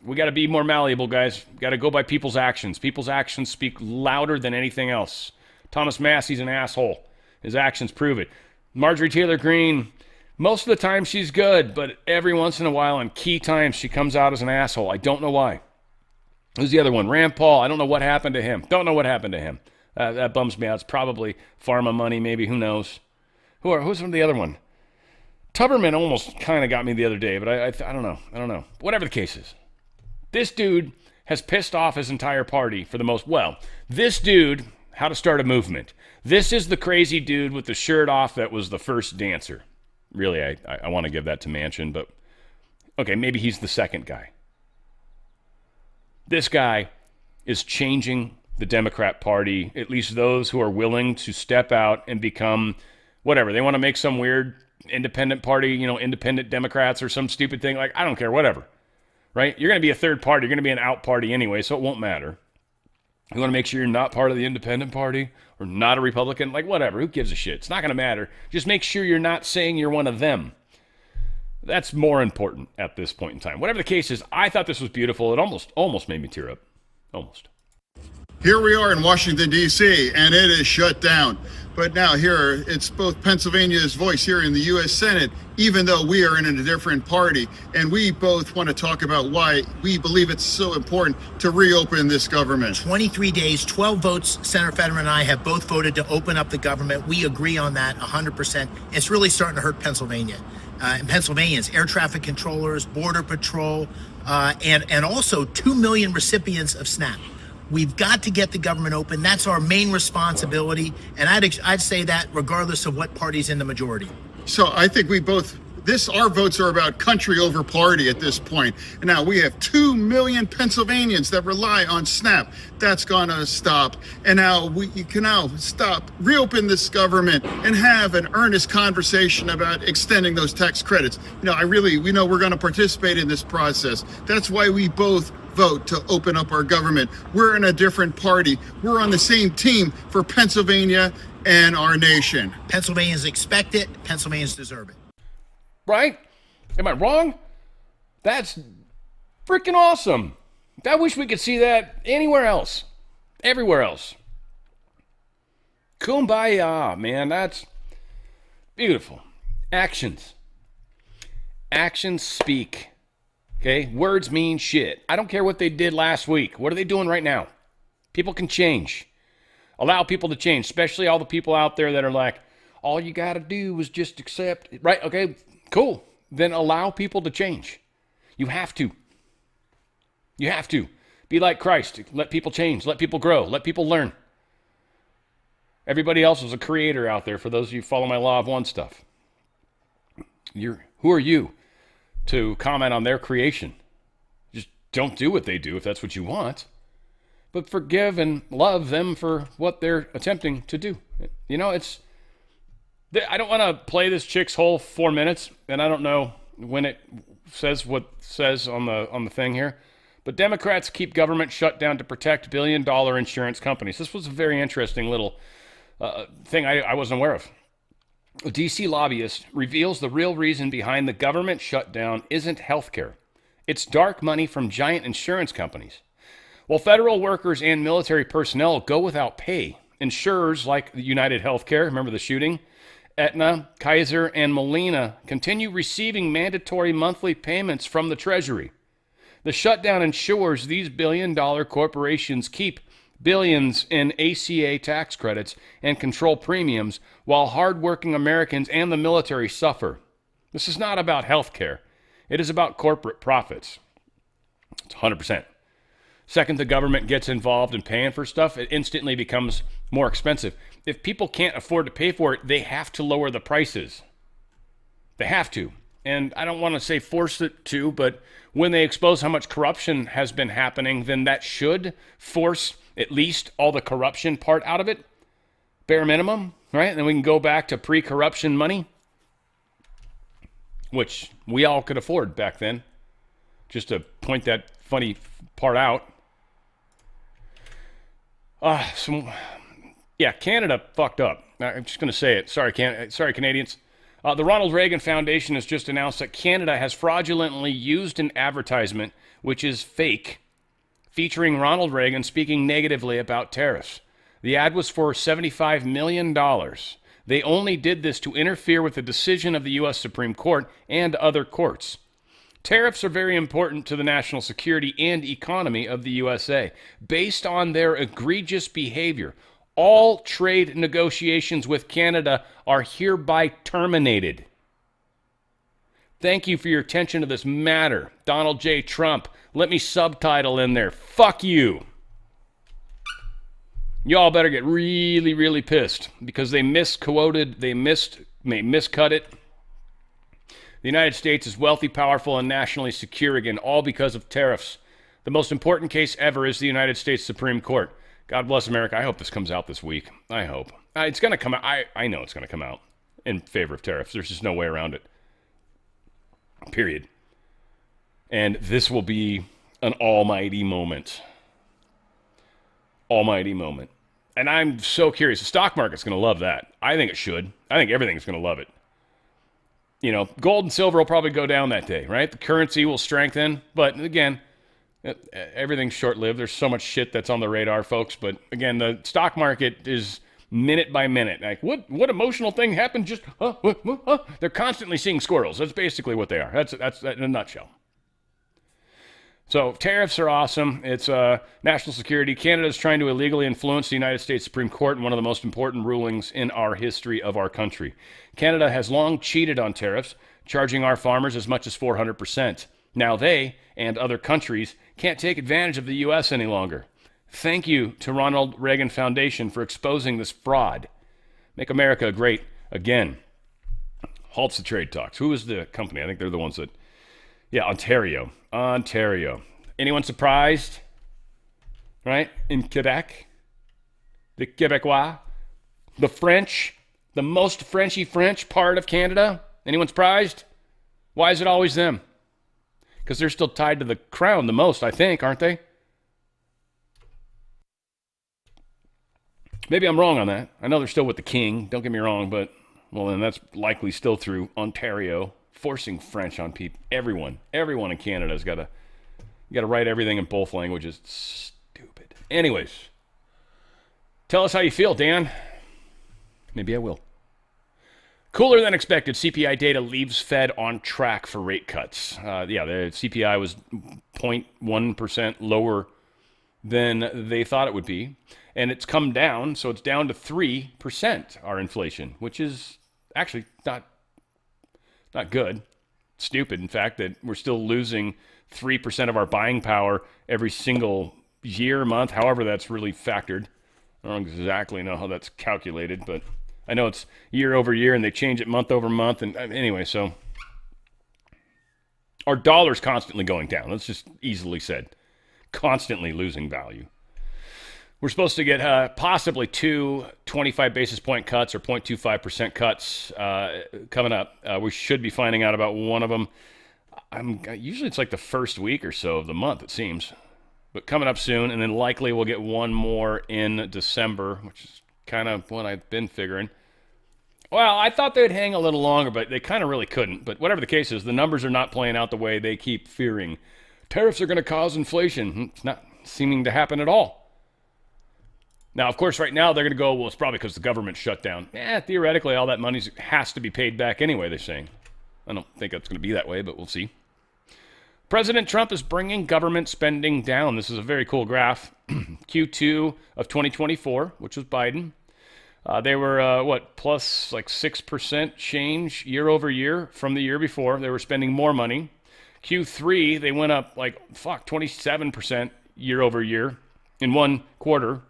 we got to be more malleable, guys. Got to go by people's actions. People's actions speak louder than anything else. Thomas Massey's an asshole. His actions prove it. Marjorie Taylor Greene, most of the time she's good, but every once in a while on key times she comes out as an asshole. I don't know why. Who's the other one? Rand Paul. I don't know what happened to him. Don't know what happened to him. That bums me out. It's probably pharma money, maybe. Who knows? Who's from the other one? Tuberman almost kind of got me the other day, but I don't know. I don't know. Whatever the case is. This dude has pissed off his entire party for the most. Well, this dude, how to start a movement. This is the crazy dude with the shirt off that was the first dancer. Really, I want to give that to Manchin, but okay, maybe he's the second guy. This guy is changing the Democrat Party, at least those who are willing to step out and become whatever. They want to make some weird independent party, independent Democrats or some stupid thing. I don't care, whatever, right? You're going to be a third party. You're going to be an out party anyway, so it won't matter. You want to make sure you're not part of the independent party or not a Republican, whatever. Who gives a shit? It's not going to matter. Just make sure you're not saying you're one of them. That's more important at this point in time. Whatever the case is, I thought this was beautiful. It almost made me tear up. Almost. Here we are in Washington, D.C., and it is shut down. But now here, it's both Pennsylvania's voice here in the U.S. Senate, even though we are in a different party. And we both want to talk about why we believe it's so important to reopen this government. 23 days, 12 votes. Senator Fetterman and I have both voted to open up the government. We agree on that 100%. It's really starting to hurt Pennsylvania. In Pennsylvania, it's air traffic controllers, border patrol, and also 2 million recipients of SNAP. We've got to get the government open. That's our main responsibility. And I'd say that regardless of what party's in the majority. So I think our votes are about country over party at this point. And now we have 2 million Pennsylvanians that rely on SNAP. That's gonna stop. And now you can reopen this government and have an earnest conversation about extending those tax credits. We know we're gonna participate in this process. That's why we both vote to open up our government. We're in a different party. We're on the same team for Pennsylvania and our nation. Pennsylvanians expect it. Pennsylvanians deserve it. Right? Am I wrong? That's freaking awesome. I wish we could see that anywhere else. Everywhere else. Kumbaya, man. Beautiful. Actions. Actions speak. Okay? Words mean shit. I don't care what they did last week. What are they doing right now? People can change. Allow people to change, especially all the people out there that are like, all you got to do is just accept. Right? Okay, cool. Then allow people to change. You have to. You have to. Be like Christ. Let people change. Let people grow. Let people learn. Everybody else is a creator out there, for those of you who follow my Law of One stuff. Who are you to comment on their creation? Just don't do what they do if that's what you want. But forgive and love them for what they're attempting to do. You know, I don't want to play this chick's whole 4 minutes, and I don't know when it says what it says on the thing here. But Democrats keep government shut down to protect billion-dollar insurance companies. This was a very interesting little thing I wasn't aware of. A D.C. lobbyist reveals the real reason behind the government shutdown isn't healthcare. It's dark money from giant insurance companies. While federal workers and military personnel go without pay, insurers like United Healthcare, remember the shooting, Aetna, Kaiser, and Molina continue receiving mandatory monthly payments from the Treasury. The shutdown ensures these billion-dollar corporations keep billions in ACA tax credits and control premiums, while hardworking Americans and the military suffer. This is not about health care. It is about corporate profits. It's 100%. Second, the government gets involved in paying for stuff, it instantly becomes more expensive. If people can't afford to pay for it, they have to lower the prices. They have to. And I don't want to say force it to, but when they expose how much corruption has been happening, then that should force at least all the corruption part out of it. Bare minimum, right? And then we can go back to pre-corruption money, which we all could afford back then. Just to point that funny part out. Canada fucked up. I'm just going to say it. Sorry, Canadians. The Ronald Reagan Foundation has just announced that Canada has fraudulently used an advertisement, which is fake, featuring Ronald Reagan speaking negatively about tariffs. The ad was for $75 million. They only did this to interfere with the decision of the U.S. Supreme Court and other courts. Tariffs are very important to the national security and economy of the USA. Based on their egregious behavior, all trade negotiations with Canada are hereby terminated. Thank you for your attention to this matter. Donald J. Trump. Let me subtitle in there. Fuck you. Y'all better get really, really pissed because they misquoted, they miscut it. The United States is wealthy, powerful, and nationally secure again, all because of tariffs. The most important case ever is the United States Supreme Court. God bless America. I hope this comes out this week. I hope. It's going to come out. I know it's going to come out in favor of tariffs. There's just no way around it. Period. And this will be an almighty moment. Almighty moment. And I'm so curious. The stock market's going to love that. I think it should. I think everything's going to love it. You know, gold and silver will probably go down that day, right? The currency will strengthen. But again, everything's short-lived. There's so much shit that's on the radar, folks. But again, the stock market is minute by minute. Like, what emotional thing happened? Just, They're constantly seeing squirrels. That's basically what they are. That's in a nutshell. So tariffs are awesome. It's national security. Canada is trying to illegally influence the United States Supreme Court in one of the most important rulings in our history of our country. Canada has long cheated on tariffs, charging our farmers as much as 400%. Now they and other countries can't take advantage of the U.S. any longer. Thank you to Ronald Reagan Foundation for exposing this fraud. Make America great again. Halts the trade talks. Who is the company? I think they're the ones that... Yeah, Ontario. Anyone surprised? Right? In Quebec? The Quebecois? The French? The most Frenchy French part of Canada? Anyone surprised? Why is it always them? Because they're still tied to the crown the most, I think, aren't they? Maybe I'm wrong on that. I know they're still with the king, don't get me wrong, but, well, then that's likely still through Ontario, forcing French on people. Everyone in Canada's got to write everything in both languages. It's stupid. Anyways, tell us how you feel, Dan. Maybe I will. Cooler than expected, CPI data leaves Fed on track for rate cuts. The CPI was 0.1% lower than they thought it would be. And it's come down, so it's down to 3%, our inflation, which is actually not good. Stupid, in fact, that we're still losing 3% of our buying power every single year, month, however that's really factored. I don't exactly know how that's calculated, but I know it's year over year, and they change it month over month. And anyway, so our dollar's constantly going down. That's just easily said. Constantly losing value. We're supposed to get possibly 2 25 basis point cuts or 0.25% cuts coming up. We should be finding out about one of them. Usually it's like the first week or so of the month, it seems. But coming up soon, and then likely we'll get one more in December, which is kind of what I've been figuring. Well, I thought they'd hang a little longer, but they kind of really couldn't. But whatever the case is, the numbers are not playing out the way they keep fearing. Tariffs are going to cause inflation. It's not seeming to happen at all. Now, of course, right now they're going to go, well, it's probably because the government shut down. Theoretically, all that money has to be paid back anyway, they're saying. I don't think that's going to be that way, but we'll see. President Trump is bringing government spending down. This is a very cool graph. Q2 of 2024, which was Biden. They were, plus like 6% change year over year from the year before. They were spending more money. Q3, they went up 27% year over year in one quarter.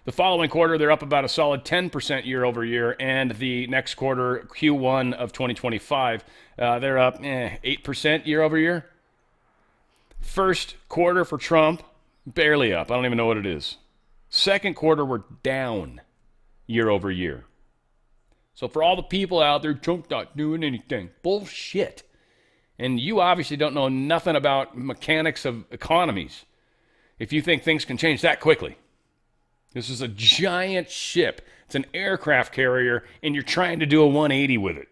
The following quarter, they're up about a solid 10% year over year. And the next quarter, Q1 of 2025, they're up 8% year over year. First quarter for Trump, barely up. I don't even know what it is. Second quarter, we're down year over year. So for all the people out there, Trump's not doing anything. Bullshit. And you obviously don't know nothing about mechanics of economies if you think things can change that quickly. This is a giant ship. It's an aircraft carrier, and you're trying to do a 180 with it.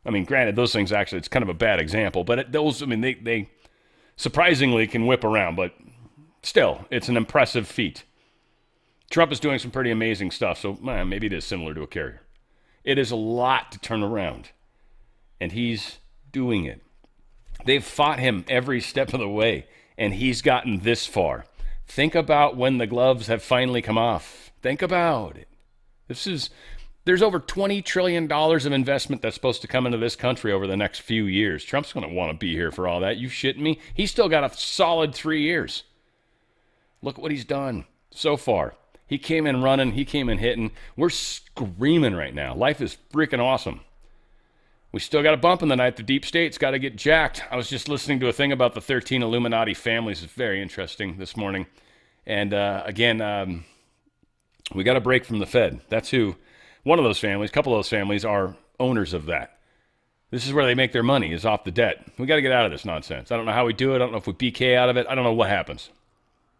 I mean, granted, those things actually, it's kind of a bad example, but they surprisingly can whip around, but still, it's an impressive feat. Trump is doing some pretty amazing stuff, so maybe it is similar to a carrier. It is a lot to turn around, and he's doing it. They've fought him every step of the way, and he's gotten this far. Think about when the gloves have finally come off. Think about it. There's over $20 trillion of investment that's supposed to come into this country over the next few years. Trump's going to want to be here for all that. You shitting me? He's still got a solid 3 years. Look what he's done so far. He came in running. He came in hitting. We're screaming right now. Life is freaking awesome. We still got a bump in the night. The deep state's got to get jacked. I was just listening to a thing about the 13 Illuminati families. It's very interesting this morning. And again, we got a break from the Fed. That's who, one of those families, a couple of those families are owners of that. This is where they make their money, is off the debt. We got to get out of this nonsense. I don't know how we do it. I don't know if we BK out of it. I don't know what happens.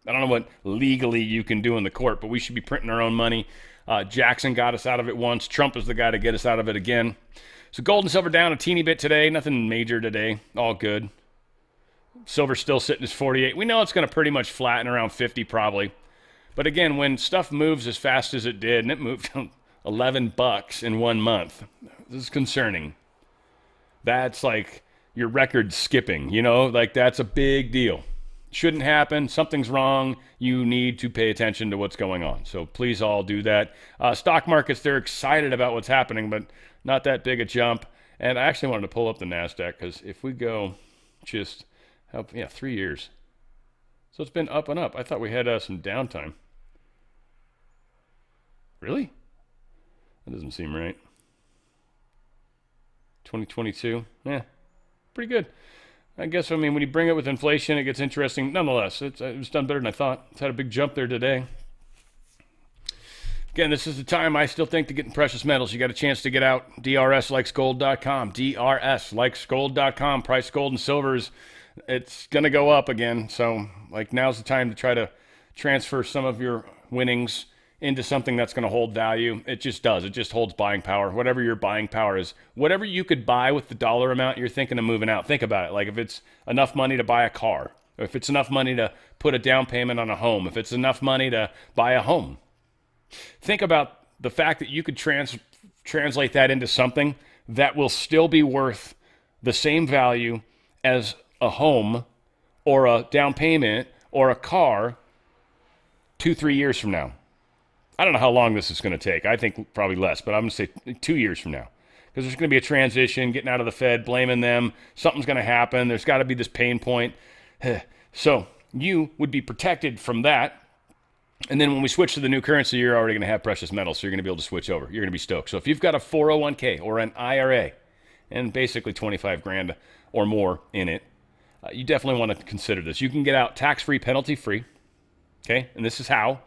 I don't know what legally you can do in the court, but we should be printing our own money. Jackson got us out of it once. Trump is the guy to get us out of it again. So gold and silver down a teeny bit today. Nothing major today. All good. Silver's still sitting at 48. We know it's going to pretty much flatten around 50 probably. But again, when stuff moves as fast as it did, and it moved $11 in 1 month, this is concerning. That's like your record skipping, that's a big deal. Shouldn't happen. Something's wrong. You need to pay attention to what's going on. So please all do that. Stock markets, they're excited about what's happening, but not that big a jump. And I actually wanted to pull up the NASDAQ because if we go just, 3 years. So it's been up and up. I thought we had some downtime. Really? That doesn't seem right. 2022? Pretty good. I guess, when you bring it with inflation, it gets interesting. Nonetheless, it was done better than I thought. It's had a big jump there today. Again, this is the time I still think to get in precious metals. You got a chance to get out. DRSlikesgold.com. DRSlikesgold.com. Price gold and silver it's going to go up again. So, now's the time to try to transfer some of your winnings into something that's going to hold value. It just does. It just holds buying power. Whatever your buying power is, whatever you could buy with the dollar amount you're thinking of moving out. Think about it. If it's enough money to buy a car, or if it's enough money to put a down payment on a home, if it's enough money to buy a home. Think about the fact that you could translate that into something that will still be worth the same value as a home or a down payment or a car 2-3 years from now. I don't know how long this is going to take. I think probably less, but I'm going to say 2 years from now. Because there's going to be a transition, getting out of the Fed, blaming them. Something's going to happen. There's got to be this pain point. So you would be protected from that. And then when we switch to the new currency, you're already going to have precious metals, so you're going to be able to switch over. You're going to be stoked. So if you've got a 401k or an IRA and basically 25 grand or more in it, you definitely want to consider this. You can get out tax-free, penalty-free. Okay, and this is how.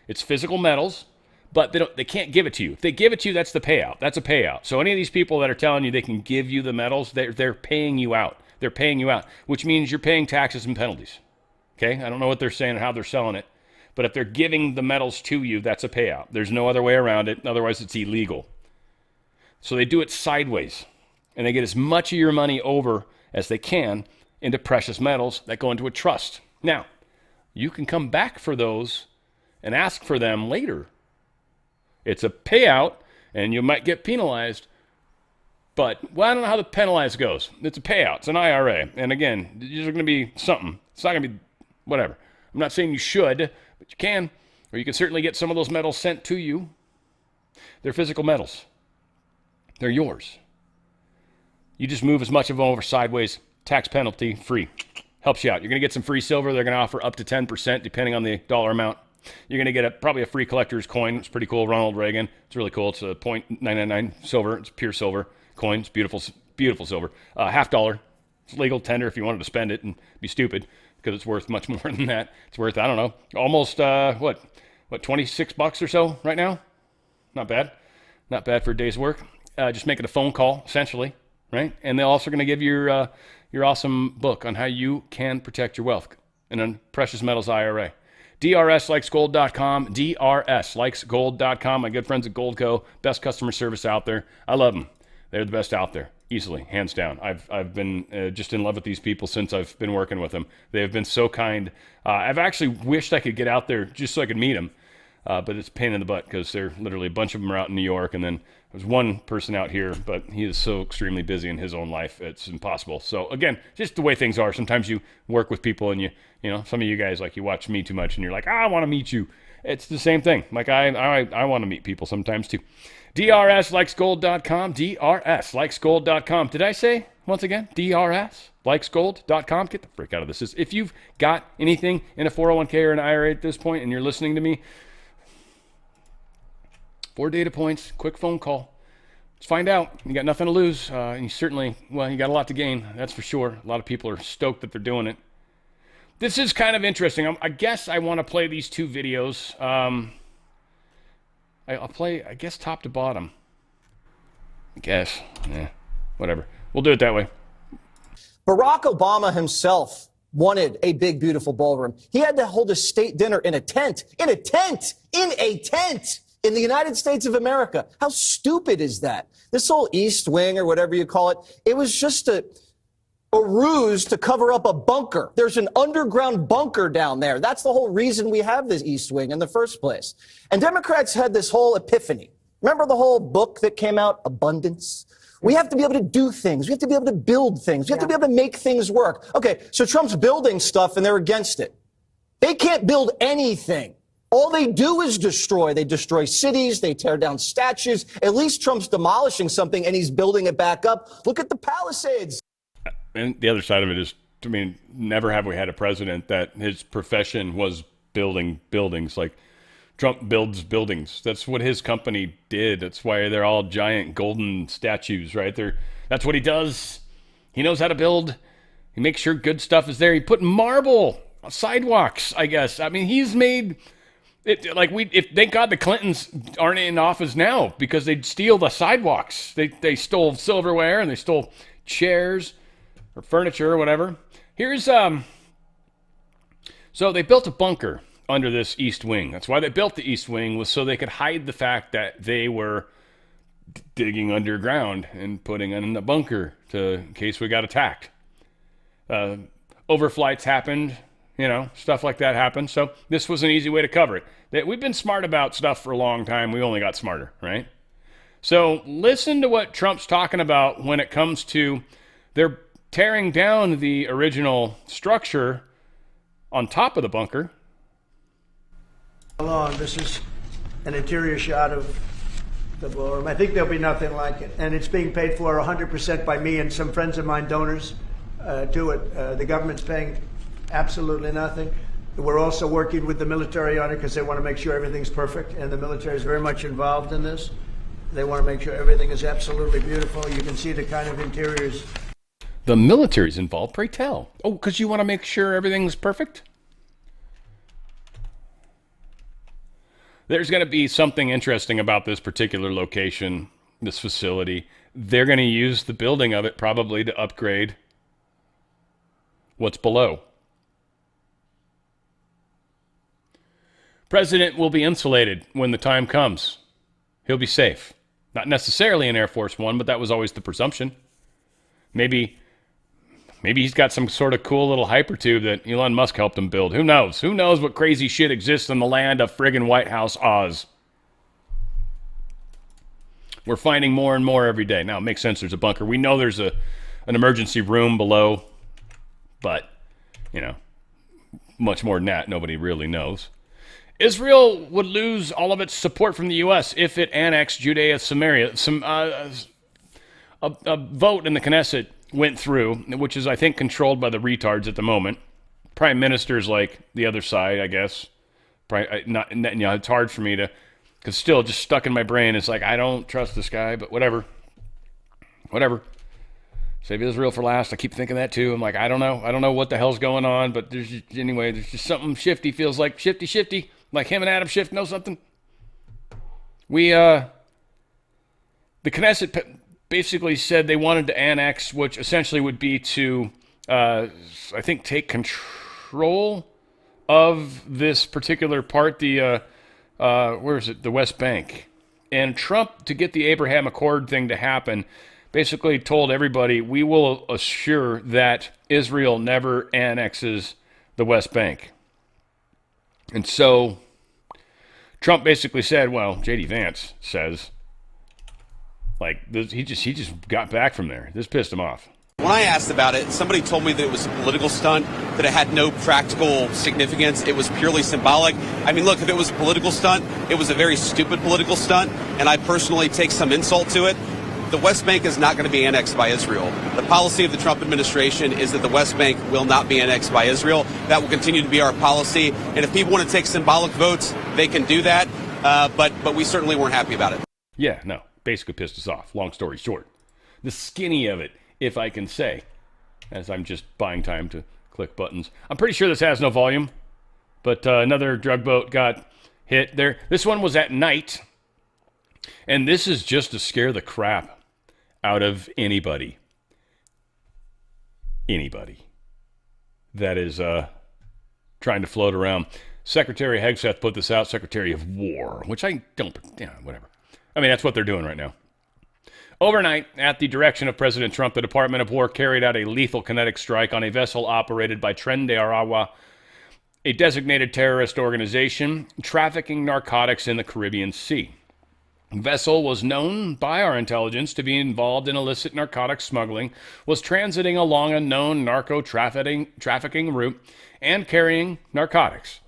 It's physical metals, but they can't give it to you. If they give it to you, that's the payout. That's a payout. So any of these people that are telling you they can give you the metals, they're paying you out. They're paying you out, which means you're paying taxes and penalties. Okay, I don't know what they're saying or how they're selling it, but if they're giving the metals to you, that's a payout. There's no other way around it. Otherwise, it's illegal. So they do it sideways, and they get as much of your money over as they can into precious metals that go into a trust. Now, you can come back for those and ask for them later. It's a payout, and you might get penalized, but, well, I don't know how the penalized goes. It's a payout. It's an IRA. And again, there's going to be something. It's not going to be whatever. I'm not saying you should, but you can, or you can certainly get some of those metals sent to you. They're physical metals. They're yours. You just move as much of them over sideways, tax penalty free. Helps you out. You're going to get some free silver. They're going to offer up to 10% depending on the dollar amount. You're going to get probably a free collector's coin. It's pretty cool. Ronald Reagan. It's really cool. It's a .999 silver. It's pure silver coin. It's beautiful, beautiful silver. $50. It's legal tender if you wanted to spend it and be stupid because it's worth much more than that. It's worth, I don't know, almost, what, $26 or so right now? Not bad. Not bad for a day's work. Just making a phone call, essentially, right? And they're also going to give you your awesome book on how you can protect your wealth in a precious metals IRA. DRSlikesgold.com, DRSlikesgold.com. My good friends at Goldco, best customer service out there. I love them. They're the best out there, easily, hands down. I've been just in love with these people since I've been working with them. They have been so kind. I've actually wished I could get out there just so I could meet them, but it's a pain in the butt because they're literally a bunch of them are out in New York, and then there's one person out here, but he is so extremely busy in his own life, it's impossible. So again, just the way things are. Sometimes you work with people and you know, some of you guys, like, you watch me too much and you're like, I want to meet you. It's the same thing. Like, I want to meet people sometimes too. DRSlikesgold.com, DRSlikesgold.com. Did I say, once again, DRSlikesgold.com? Get the frick out of this. If you've got anything in a 401k or an IRA at this point and you're listening to me, 4 data points, quick phone call. Let's find out. You got nothing to lose. And you certainly, well, you got a lot to gain. That's for sure. A lot of people are stoked that they're doing it. This is kind of interesting. I guess I want to play these two videos. I'll play, I guess, top to bottom. I guess. Yeah, whatever. We'll do it that way. Barack Obama himself wanted a big, beautiful ballroom. He had to hold a state dinner in a tent. In a tent! In a tent! In the United States of America. How stupid is that? This whole East Wing or whatever you call it, it was just a ruse to cover up a bunker. There's an underground bunker down there. That's the whole reason we have this East Wing in the first place. And Democrats had this whole epiphany. Remember the whole book that came out, Abundance? We have to be able to do things. We have to be able to build things. We have to be able to make things work. Okay, so Trump's building stuff and they're against it. They can't build anything. All they do is destroy. They destroy cities. They tear down statues. At least Trump's demolishing something and he's building it back up. Look at the Palisades. And the other side of it is, I mean, never have we had a president that his profession was building buildings. Like, Trump builds buildings. That's what his company did. That's why they're all giant golden statues, right? That's what he does. He knows how to build. He makes sure good stuff is there. He put marble on sidewalks, I guess. I mean, he's made... thank God the Clintons aren't in office now because they'd steal the sidewalks. They stole silverware and they stole chairs or furniture or whatever. Here's so they built a bunker under this East Wing. That's why they built the East Wing, was so they could hide the fact that they were digging underground and putting in a bunker in case we got attacked. Overflights happened. You know, stuff like that happened. So this was an easy way to cover it. We've been smart about stuff for a long time. We only got smarter, right? So listen to what Trump's talking about when it comes to they're tearing down the original structure on top of the bunker. This is an interior shot of the ballroom. I think there'll be nothing like it. And it's being paid for 100% by me and some friends of mine, donors, to it. The government's paying absolutely nothing. We're also working with the military on it because they want to make sure everything's perfect. And the military is very much involved in this. They want to make sure everything is absolutely beautiful. You can see the kind of interiors. The military's involved, pray tell. Oh, because you want to make sure everything's perfect? There's going to be something interesting about this particular location, this facility. They're going to use the building of it probably to upgrade what's below. President will be insulated when the time comes. He'll be safe. Not necessarily in Air Force One, but that was always the presumption. Maybe he's got some sort of cool little hypertube that Elon Musk helped him build. Who knows? Who knows what crazy shit exists in the land of friggin' White House Oz? We're finding more and more every day. Now, it makes sense there's a bunker. We know there's an emergency room below, but, much more than that, nobody really knows. Israel would lose all of its support from the U.S. if it annexed Judea Samaria. A vote in the Knesset went through, which is, I think, controlled by the retards at the moment. Prime Minister's like the other side, I guess. It's hard for me to, because still just stuck in my brain. It's like, I don't trust this guy, but whatever. Save Israel for last. I keep thinking that too. I'm like, I don't know what the hell's going on, but there's just something shifty, feels like shifty. Like him and Adam Schiff know something. The Knesset basically said they wanted to annex, which essentially would be to, I think, take control of this particular part, the West Bank. And Trump, to get the Abraham Accord thing to happen, basically told everybody, we will assure that Israel never annexes the West Bank. And so Trump basically said, well, J.D. Vance says, he just got back from there. This pissed him off. When I asked about it, somebody told me that it was a political stunt, that it had no practical significance. It was purely symbolic. I mean, look, if it was a political stunt, it was a very stupid political stunt, and I personally take some insult to it. The West Bank is not going to be annexed by Israel. The policy of the Trump administration is that the West Bank will not be annexed by Israel. That will continue to be our policy. And if people want to take symbolic votes, they can do that. But we certainly weren't happy about it. Yeah, no, basically pissed us off. Long story short. The skinny of it, if I can say, as I'm just buying time to click buttons. I'm pretty sure this has no volume, but another drug boat got hit there. This one was at night, and this is just to scare the crap out of anybody that is trying to float around. Secretary Hegseth put this out, Secretary of War, which I don't, whatever. I mean, that's what they're doing right now. Overnight, at the direction of President Trump, the Department of War carried out a lethal kinetic strike on a vessel operated by Tren de Aragua, a designated terrorist organization trafficking narcotics in the Caribbean Sea. The vessel was known by our intelligence to be involved in illicit narcotic smuggling, was transiting along a known narco-trafficking route, and carrying narcotics.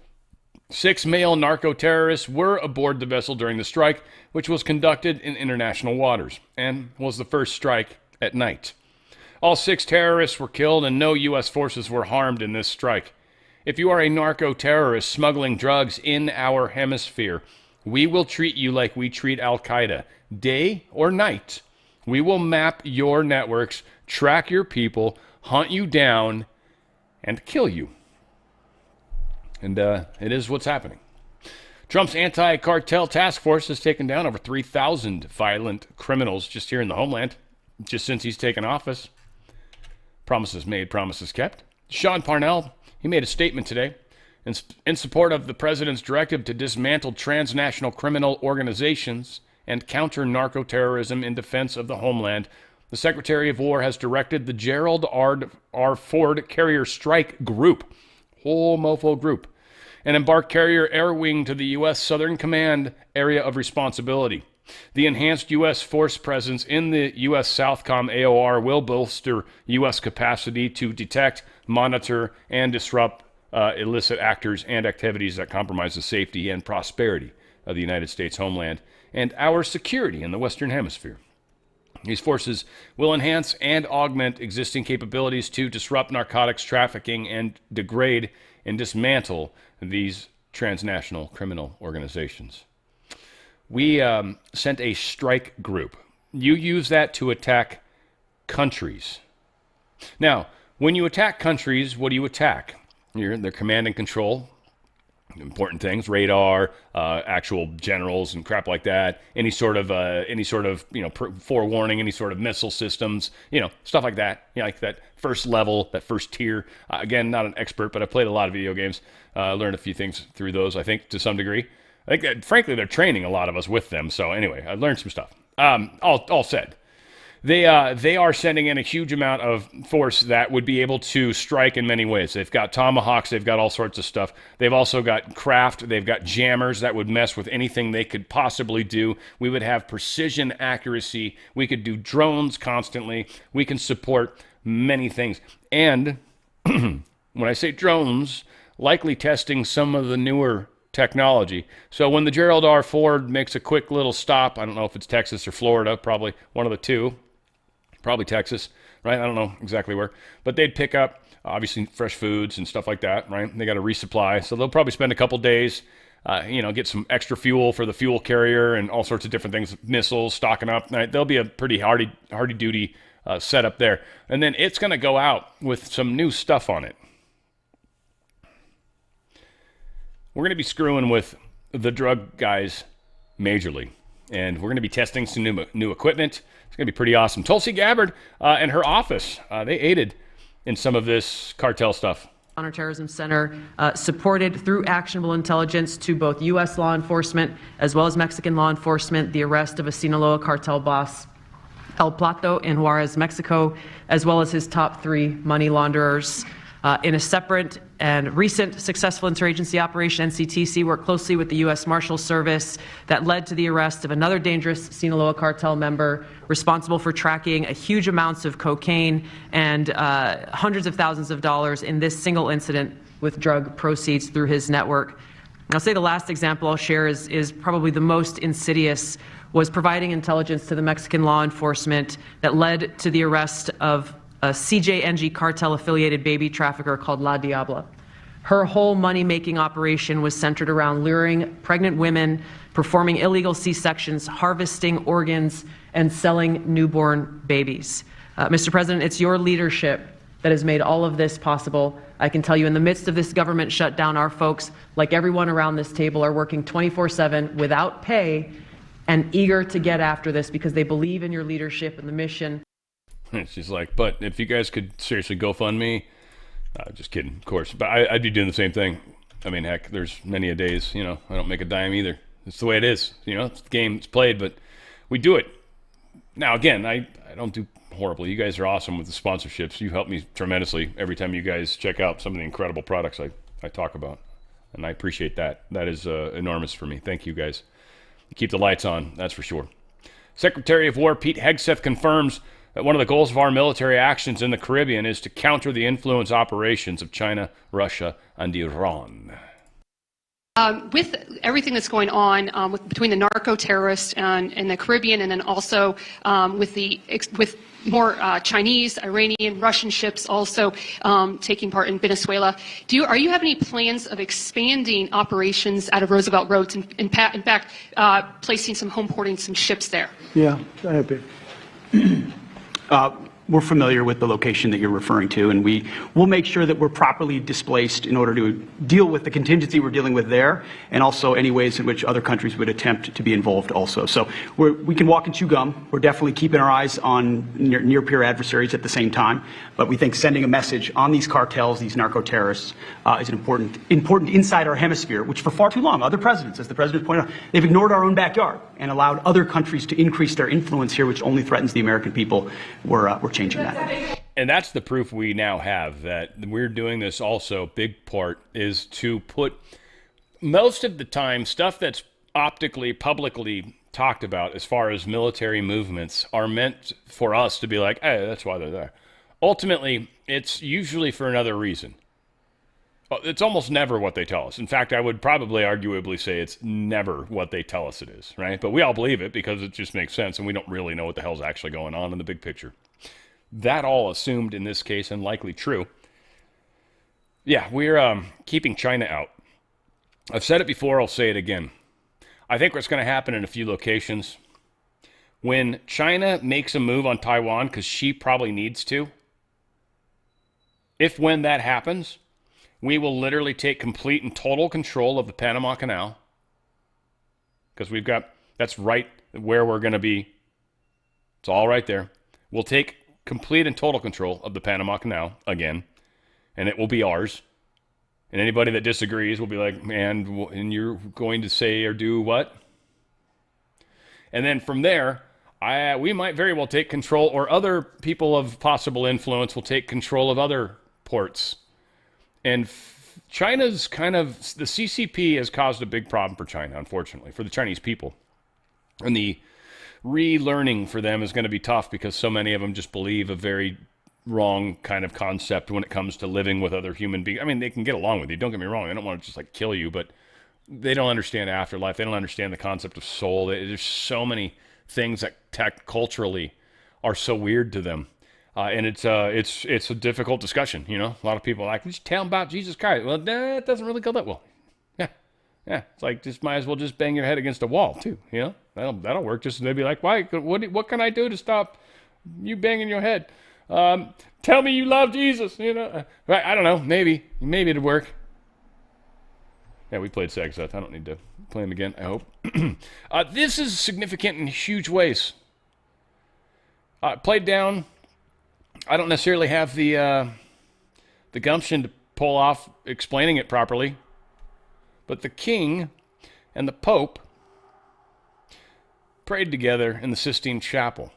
6 male narco-terrorists were aboard the vessel during the strike, which was conducted in international waters, and was the first strike at night. All 6 terrorists were killed, and no U.S. forces were harmed in this strike. If you are a narco-terrorist smuggling drugs in our hemisphere, we will treat you like we treat Al-Qaeda. Day or night, we will map your networks, track your people, hunt you down, and kill you. And it is what's happening. Trump's anti-cartel task force has taken down over 3,000 violent criminals just here in the homeland, just since he's taken office. Promises made, promises kept. Sean Parnell, he made a statement today in support of the president's directive to dismantle transnational criminal organizations and counter narco-terrorism in defense of the homeland. The Secretary of War has directed the Gerald R. Ford Carrier Strike Group, whole mofo group, and embarked Carrier Air Wing to the U.S. Southern Command area of responsibility. The enhanced U.S. force presence in the U.S. Southcom AOR will bolster U.S. capacity to detect, monitor, and disrupt illicit actors and activities that compromise the safety and prosperity of the United States homeland and our security in the Western Hemisphere. These forces will enhance and augment existing capabilities to disrupt narcotics trafficking and degrade and dismantle these transnational criminal organizations. We sent a strike group. You use that to attack countries. Now, when you attack countries, what do you attack? Their command and control, important things, radar, actual generals and crap like that. Any sort of forewarning, any sort of missile systems, stuff like that. Like that first level, that first tier. Again, not an expert, but I played a lot of video games. Learned a few things through those, I think, to some degree. I think that, frankly, they're training a lot of us with them. So anyway, I learned some stuff. All said. They are sending in a huge amount of force that would be able to strike in many ways. They've got tomahawks. They've got all sorts of stuff. They've also got craft. They've got jammers that would mess with anything they could possibly do. We would have precision accuracy. We could do drones constantly. We can support many things. And when I say drones, likely testing some of the newer technology. So when the Gerald R. Ford makes a quick little stop, I don't know if it's Texas or Florida, probably one of the two. Probably Texas, right? I don't know exactly where. But they'd pick up, obviously, fresh foods and stuff like that, right? They got to resupply. So they'll probably spend a couple days, get some extra fuel for the fuel carrier and all sorts of different things, missiles, stocking up. Right? There'll be a pretty hardy-duty setup there. And then it's going to go out with some new stuff on it. We're going to be screwing with the drug guys majorly. And we're going to be testing some new equipment. It's going to be pretty awesome. Tulsi Gabbard and her office, they aided in some of this cartel stuff. Counterterrorism Center supported through actionable intelligence to both U.S. law enforcement as well as Mexican law enforcement the arrest of a Sinaloa cartel boss, El Plato, in Juarez, Mexico, as well as his top 3 money launderers. In a separate and recent successful interagency operation, NCTC worked closely with the U.S. Marshal Service that led to the arrest of another dangerous Sinaloa cartel member responsible for tracking a huge amounts of cocaine and hundreds of thousands of dollars in this single incident with drug proceeds through his network. I'll say the last example I'll share is probably the most insidious, was providing intelligence to the Mexican law enforcement that led to the arrest of a CJNG cartel-affiliated baby trafficker called La Diabla. Her whole money-making operation was centered around luring pregnant women, performing illegal C-sections, harvesting organs, and selling newborn babies. Mr. President, it's your leadership that has made all of this possible. I can tell you, in the midst of this government shutdown, our folks, like everyone around this table, are working 24/7 without pay and eager to get after this because they believe in your leadership and the mission. She's like, but if you guys could seriously GoFundMe, just kidding, of course. But I'd be doing the same thing. I mean, heck, there's many a days, I don't make a dime either. It's the way it is. It's the game, it's played, but we do it. Now, again, I don't do horribly. You guys are awesome with the sponsorships. You help me tremendously every time you guys check out some of the incredible products I talk about. And I appreciate that. That is enormous for me. Thank you, guys. You keep the lights on, that's for sure. Secretary of War Pete Hegseth confirms that one of the goals of our military actions in the Caribbean is to counter the influence operations of China, Russia, and Iran. With everything that's going on between the narco terrorists in the Caribbean, and then also with more Chinese, Iranian, Russian ships also taking part in Venezuela, are you have any plans of expanding operations out of Roosevelt Roads and in fact placing some home porting some ships there? Yeah, go ahead, Pete. We're familiar with the location that you're referring to, and we will make sure that we're properly displaced in order to deal with the contingency we're dealing with there, and also any ways in which other countries would attempt to be involved also. So we can walk and chew gum. We're definitely keeping our eyes on near-peer adversaries at the same time, but we think sending a message on these cartels, these narco-terrorists, is an important inside our hemisphere, which for far too long, other presidents, as the president pointed out, they've ignored our own backyard and allowed other countries to increase their influence here, which only threatens the American people. We're changing that. And that's the proof we now have that we're doing this also. Big part is to put most of the time stuff that's optically, publicly talked about as far as military movements are meant for us to be like, hey, that's why they're there. Ultimately, it's usually for another reason. It's almost never what they tell us. In fact, I would probably arguably say it's never what they tell us it is, right? But we all believe it because it just makes sense, and we don't really know what the hell's actually going on in the big picture. That all assumed in this case, and likely true. Yeah, we're keeping China out. I've said it before, I'll say it again. I think what's going to happen in a few locations, when China makes a move on Taiwan, because she probably needs to, when that happens, we will literally take complete and total control of the Panama Canal, because that's right where we're going to be. It's all right there. We'll take complete and total control of the Panama Canal again, and it will be ours. And anybody that disagrees will be like, man, and you're going to say or do what? And then from there, we might very well take control, or other people of possible influence will take control of other ports. And China's the CCP has caused a big problem for China, unfortunately, for the Chinese people. And the relearning for them is going to be tough because so many of them just believe a very wrong kind of concept when it comes to living with other human beings. I mean, they can get along with you. Don't get me wrong. They don't want to just like kill you, but they don't understand afterlife. They don't understand the concept of soul. There's so many things that culturally are so weird to them. And it's a difficult discussion, you know. A lot of people are like, just tell them about Jesus Christ. Well, it doesn't really go that well. Yeah. It's like, just might as well just bang your head against a wall too, you know. That'll work. Just they'd be like, why? What can I do to stop you banging your head? Tell me you love Jesus, you know. Right? I don't know. Maybe it'd work. Yeah, we played Sagseth. I don't need to play them again, I hope. This is significant in huge ways. Played down. I don't necessarily have the gumption to pull off explaining it properly. But the king and the pope prayed together in the Sistine Chapel.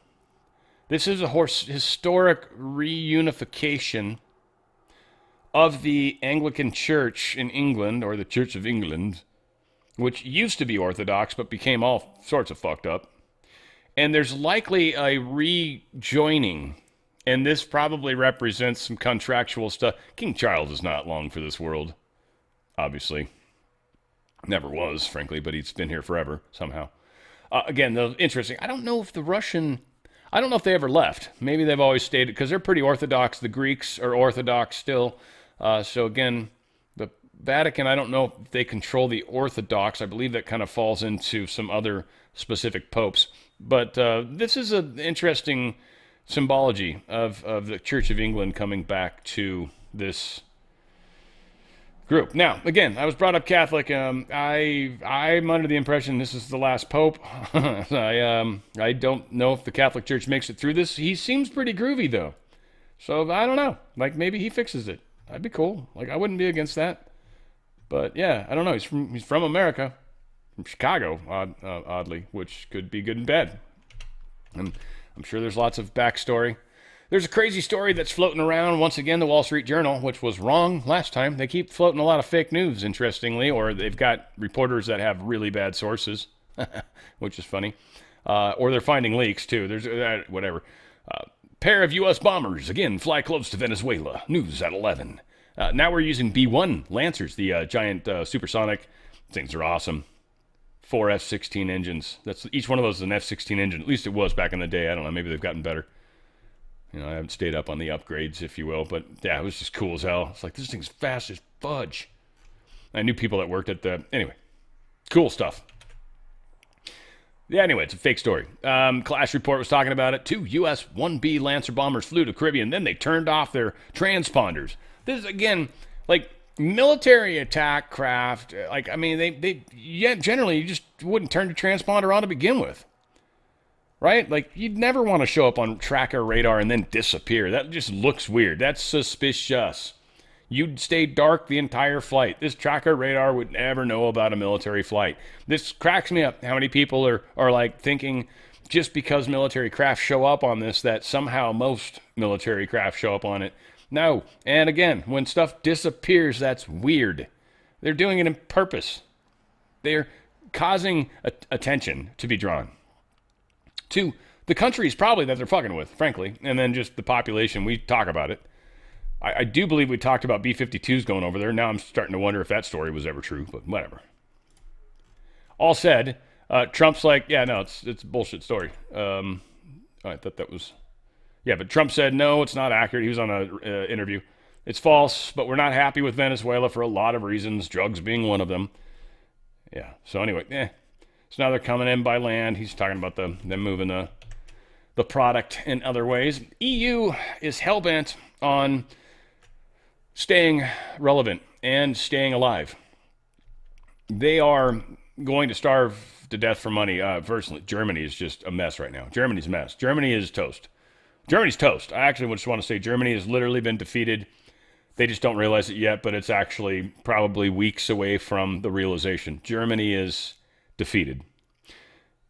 This is a historic reunification of the Anglican Church in England, or the Church of England, which used to be Orthodox but became all sorts of fucked up. And there's likely a rejoining, and this probably represents some contractual stuff. King Charles is not long for this world, obviously. Never was, frankly, but he's been here forever, somehow. Again, though, interesting. I don't know if they ever left. Maybe they've always stayed, because they're pretty Orthodox. The Greeks are Orthodox still. So again, the Vatican, I don't know if they control the Orthodox. I believe that kind of falls into some other specific popes. But this is an interesting symbology of the Church of England coming back to this group. Now, again, I was brought up Catholic. I'm under the impression this is the last pope. I don't know if the Catholic Church makes it through this. He seems pretty groovy, though. So, I don't know. Like, maybe he fixes it. That'd be cool. Like, I wouldn't be against that. But, yeah, I don't know. He's from America. From Chicago, oddly, which could be good and bad. And I'm sure there's lots of backstory. There's a crazy story that's floating around, once again, the Wall Street Journal, which was wrong last time. They keep floating a lot of fake news, interestingly, or they've got reporters that have really bad sources, which is funny. Or they're finding leaks, too. There's whatever. Pair of U.S. bombers, again, fly close to Venezuela. News at 11. Now we're using B-1 Lancers, the giant supersonic. Things are awesome. 4 F-16 engines. Each one of those is an F-16 engine. At least it was back in the day. I don't know. Maybe they've gotten better. You know, I haven't stayed up on the upgrades, if you will, but yeah, it was just cool as hell. It's like, this thing's fast as fudge. I knew people that worked at anyway, cool stuff. Yeah, anyway, it's a fake story. Clash Report was talking about it. 2 U.S. 1B Lancer bombers flew to Caribbean, then they turned off their transponders. This is, again, like, military attack craft. Like, I mean, generally, you just wouldn't turn the transponder on to begin with. Right? Like, you'd never want to show up on tracker radar and then disappear. That just looks weird. That's suspicious. You'd stay dark the entire flight. This tracker radar would never know about a military flight. This cracks me up. How many people are like thinking just because military craft show up on this, that somehow most military craft show up on it. No. And again, when stuff disappears, that's weird. They're doing it on purpose. They're causing attention to be drawn to the countries probably that they're fucking with, frankly, and then just the population. We talk about it. I do believe we talked about B-52s going over there. Now I'm starting to wonder if that story was ever true, but whatever. All said, Trump's like, yeah, no, it's a bullshit story. I thought that was... Yeah, but Trump said, no, it's not accurate. He was on an interview. It's false, but we're not happy with Venezuela for a lot of reasons, drugs being one of them. Yeah, so anyway, so now they're coming in by land. He's talking about them moving the product in other ways. EU is hell-bent on staying relevant and staying alive. They are going to starve to death for money. Personally, Germany is just a mess right now. Germany's a mess. Germany is toast. Germany's toast. I actually just want to say Germany has literally been defeated. They just don't realize it yet, but it's actually probably weeks away from the realization. Germany is defeated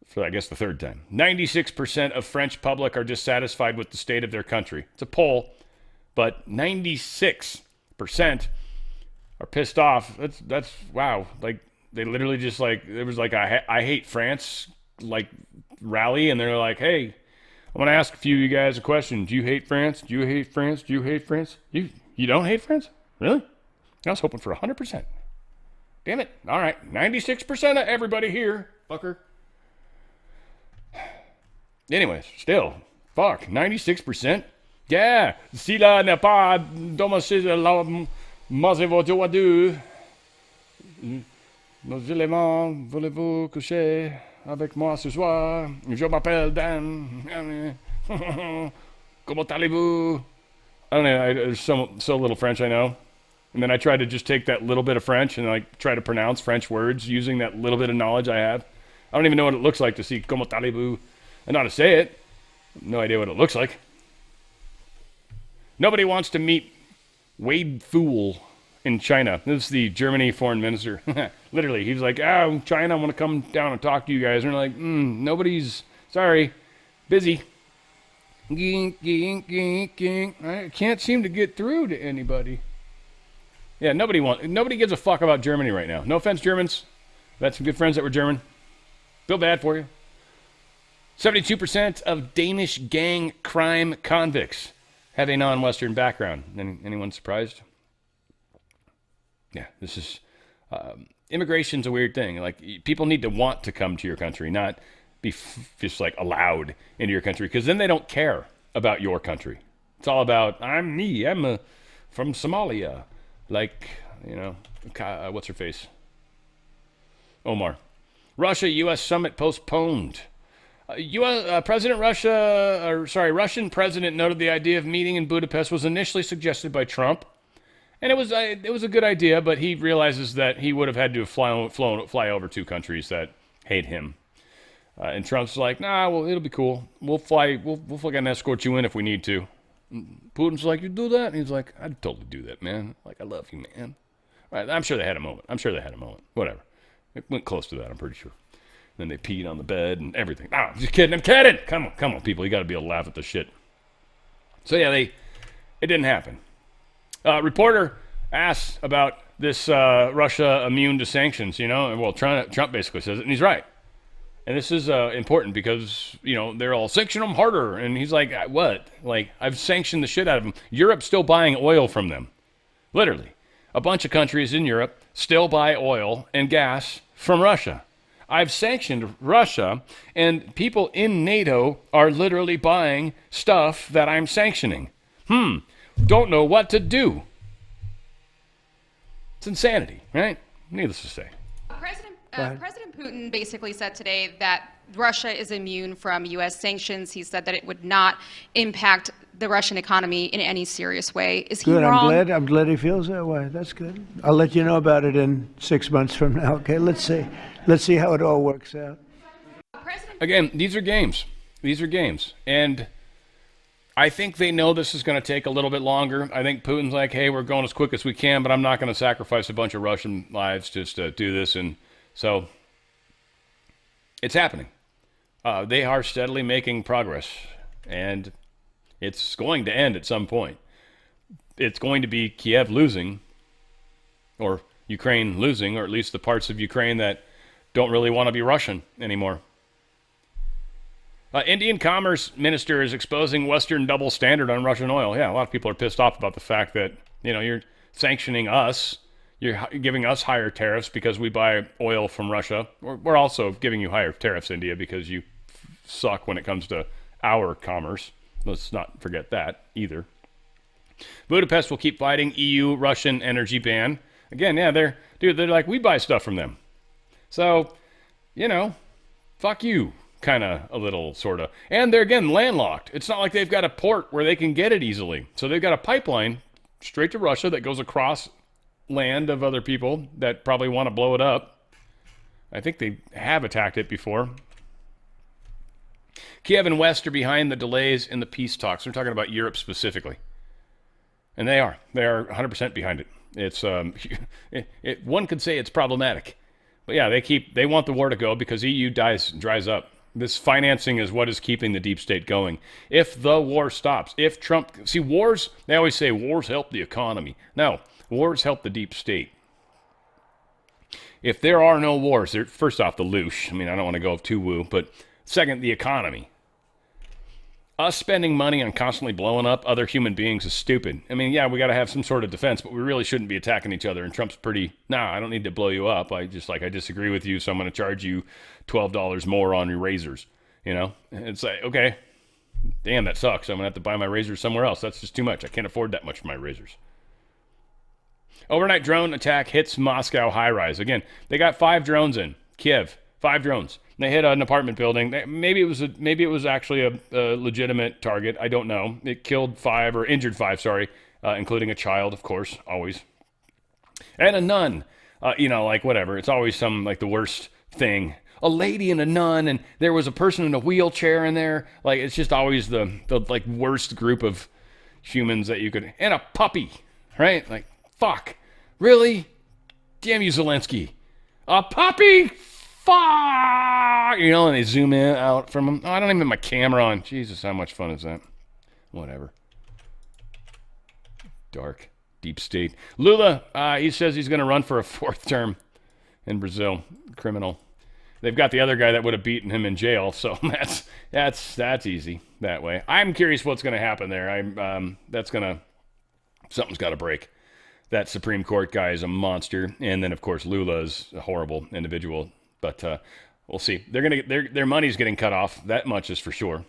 for, I guess, the third time. 96% of French public are dissatisfied with the state of their country. It's a poll, but 96% are pissed off. That's wow. Like, they literally just like, there was like a I hate France like rally, and they're like, hey, I want to ask a few of you guys a question. Do you hate France? Do you hate France? Do you hate France? You don't hate France? Really? I was hoping for 100%. Damn it. All right. 96% of everybody here, fucker. Anyways, still, fuck, 96%? Yeah. Si la n'est pas dommagé la mazez-vous doit deux. Nos éléments, voulez-vous coucher avec moi ce soir? Je m'appelle Dan. Comment allez-vous? I don't know. There's so little French I know. And then I try to just take that little bit of French and like try to pronounce French words using that little bit of knowledge I have. I don't even know what it looks like to see comment allez-vous. I know how to say it. No idea what it looks like. Nobody wants to meet Wade Fool in China. This is the Germany foreign minister. Literally, he's like, China, I want to come down and talk to you guys. And we're like, nobody's, sorry, busy. Gink, gink, gink, gink. I can't seem to get through to anybody. Yeah, nobody gives a fuck about Germany right now. No offense, Germans. I've had some good friends that were German. Feel bad for you. 72% of Danish gang crime convicts have a non-Western background. Anyone surprised? Yeah, this is... immigration's a weird thing. Like, people need to want to come to your country, not be just, like, allowed into your country, because then they don't care about your country. It's all about, I'm from Somalia. Like, what's her face? Omar. Russia-U.S. summit postponed. Russian president noted the idea of meeting in Budapest was initially suggested by Trump, and it was a good idea, but he realizes that he would have had to fly over two countries that hate him, and Trump's like, nah, well, it'll be cool. We'll fucking escort you in if we need to. Putin's like, you do that? And he's like, I'd totally do that, man. Like, I love you, man. Right, I'm sure they had a moment. Whatever. It went close to that, I'm pretty sure. Then they peed on the bed and everything. No, I'm just kidding. I'm kidding. Come on, people. You got to be able to laugh at this shit. So, yeah, it didn't happen. Reporter asks about this Russia immune to sanctions, Well, Trump basically says it, and he's right. And this is important because, they're all, sanction them harder. And he's like, what? Like, I've sanctioned the shit out of them. Europe's still buying oil from them. Literally. A bunch of countries in Europe still buy oil and gas from Russia. I've sanctioned Russia, and people in NATO are literally buying stuff that I'm sanctioning. Don't know what to do. It's insanity, right? Needless to say. President Putin basically said today that Russia is immune from U.S. sanctions. He said that it would not impact the Russian economy in any serious way. Is he good. wrong? I'm glad he feels that way. That's good. I'll let you know about it in 6 months from now. Okay, let's see how it all works out. Again, these are games. And I think they know this is going to take a little bit longer. I think Putin's like, hey, we're going as quick as we can, but I'm not going to sacrifice a bunch of Russian lives just to do this. And so it's happening. They are steadily making progress, and it's going to end at some point. It's going to be Kiev losing, or Ukraine losing, or at least the parts of Ukraine that don't really want to be Russian anymore. Indian Commerce Minister is exposing Western double standard on Russian oil. Yeah, a lot of people are pissed off about the fact that, you're sanctioning us. You're giving us higher tariffs because we buy oil from Russia. We're also giving you higher tariffs, India, because you suck when it comes to our commerce. Let's not forget that either. Budapest will keep fighting EU Russian energy ban. Again, yeah, they're like, we buy stuff from them. So, fuck you, kind of a little, sort of. And they're, again, landlocked. It's not like they've got a port where they can get it easily. So they've got a pipeline straight to Russia that goes across land of other people that probably want to blow it up. I think they have attacked it before. Kiev and West are behind the delays in the peace talks. We're talking about Europe specifically. And they are 100% behind it. It's one could say it's problematic. But yeah, they want the war to go because EU dries up. This financing is what is keeping the deep state going. If the war stops, if Trump, see, wars, they always say wars help the economy. No, wars help the deep state. If there are no wars, first off, the loosh. I don't want to go too woo, but second, the economy. Us spending money on constantly blowing up other human beings is stupid. Yeah, we got to have some sort of defense, but we really shouldn't be attacking each other. And Trump's I don't need to blow you up. I disagree with you, so I'm going to charge you $12 more on your razors. It's like, okay, damn, that sucks. I'm going to have to buy my razors somewhere else. That's just too much. I can't afford that much for my razors. Overnight drone attack hits Moscow high-rise. Again, they got 5 drones in Kiev. 5 drones. They hit an apartment building. Maybe it was actually a legitimate target. I don't know. It killed 5 or injured 5, including a child, of course, always. And a nun. Whatever. It's always some, the worst thing. A lady and a nun, and there was a person in a wheelchair in there. It's just always the worst group of humans that you could... And a puppy, right? Fuck. Really? Damn you, Zelensky. A puppy? Fuck! And they zoom in out from them. Oh, I don't even have my camera on. Jesus, how much fun is that? Whatever. Dark. Deep state. Lula, he says he's going to run for a 4th term in Brazil. Criminal. They've got the other guy that would have beaten him in jail, so that's easy that way. I'm curious what's going to happen there. Something's got to break. That Supreme Court guy is a monster, and then of course Lula is a horrible individual. But we'll see. Their money's getting cut off. That much is for sure.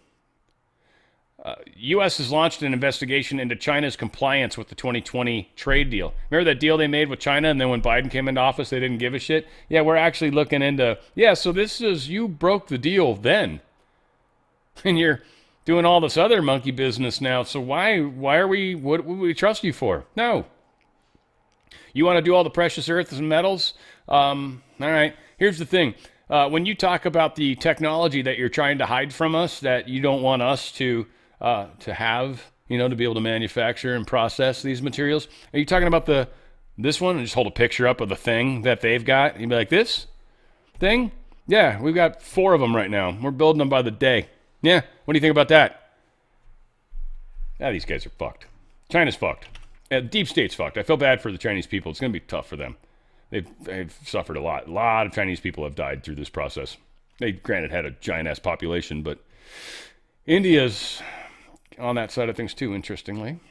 U.S. has launched an investigation into China's compliance with the 2020 trade deal. Remember that deal they made with China, and then when Biden came into office, they didn't give a shit? Yeah, we're actually looking into, so this is, you broke the deal then. And you're doing all this other monkey business now, so why are we, what would we trust you for? No. You want to do all the precious earths and metals? All right. Here's the thing. When you talk about the technology that you're trying to hide from us, that you don't want us to have, to be able to manufacture and process these materials, are you talking about this one? And just hold a picture up of the thing that they've got. And you'd be like, this thing? Yeah, we've got 4 of them right now. We're building them by the day. Yeah, what do you think about that? These guys are fucked. China's fucked. Deep state's fucked. I feel bad for the Chinese people. It's going to be tough for them. They've suffered a lot. A lot of Chinese people have died through this process. They, granted, had a giant-ass population, but India's on that side of things too, interestingly.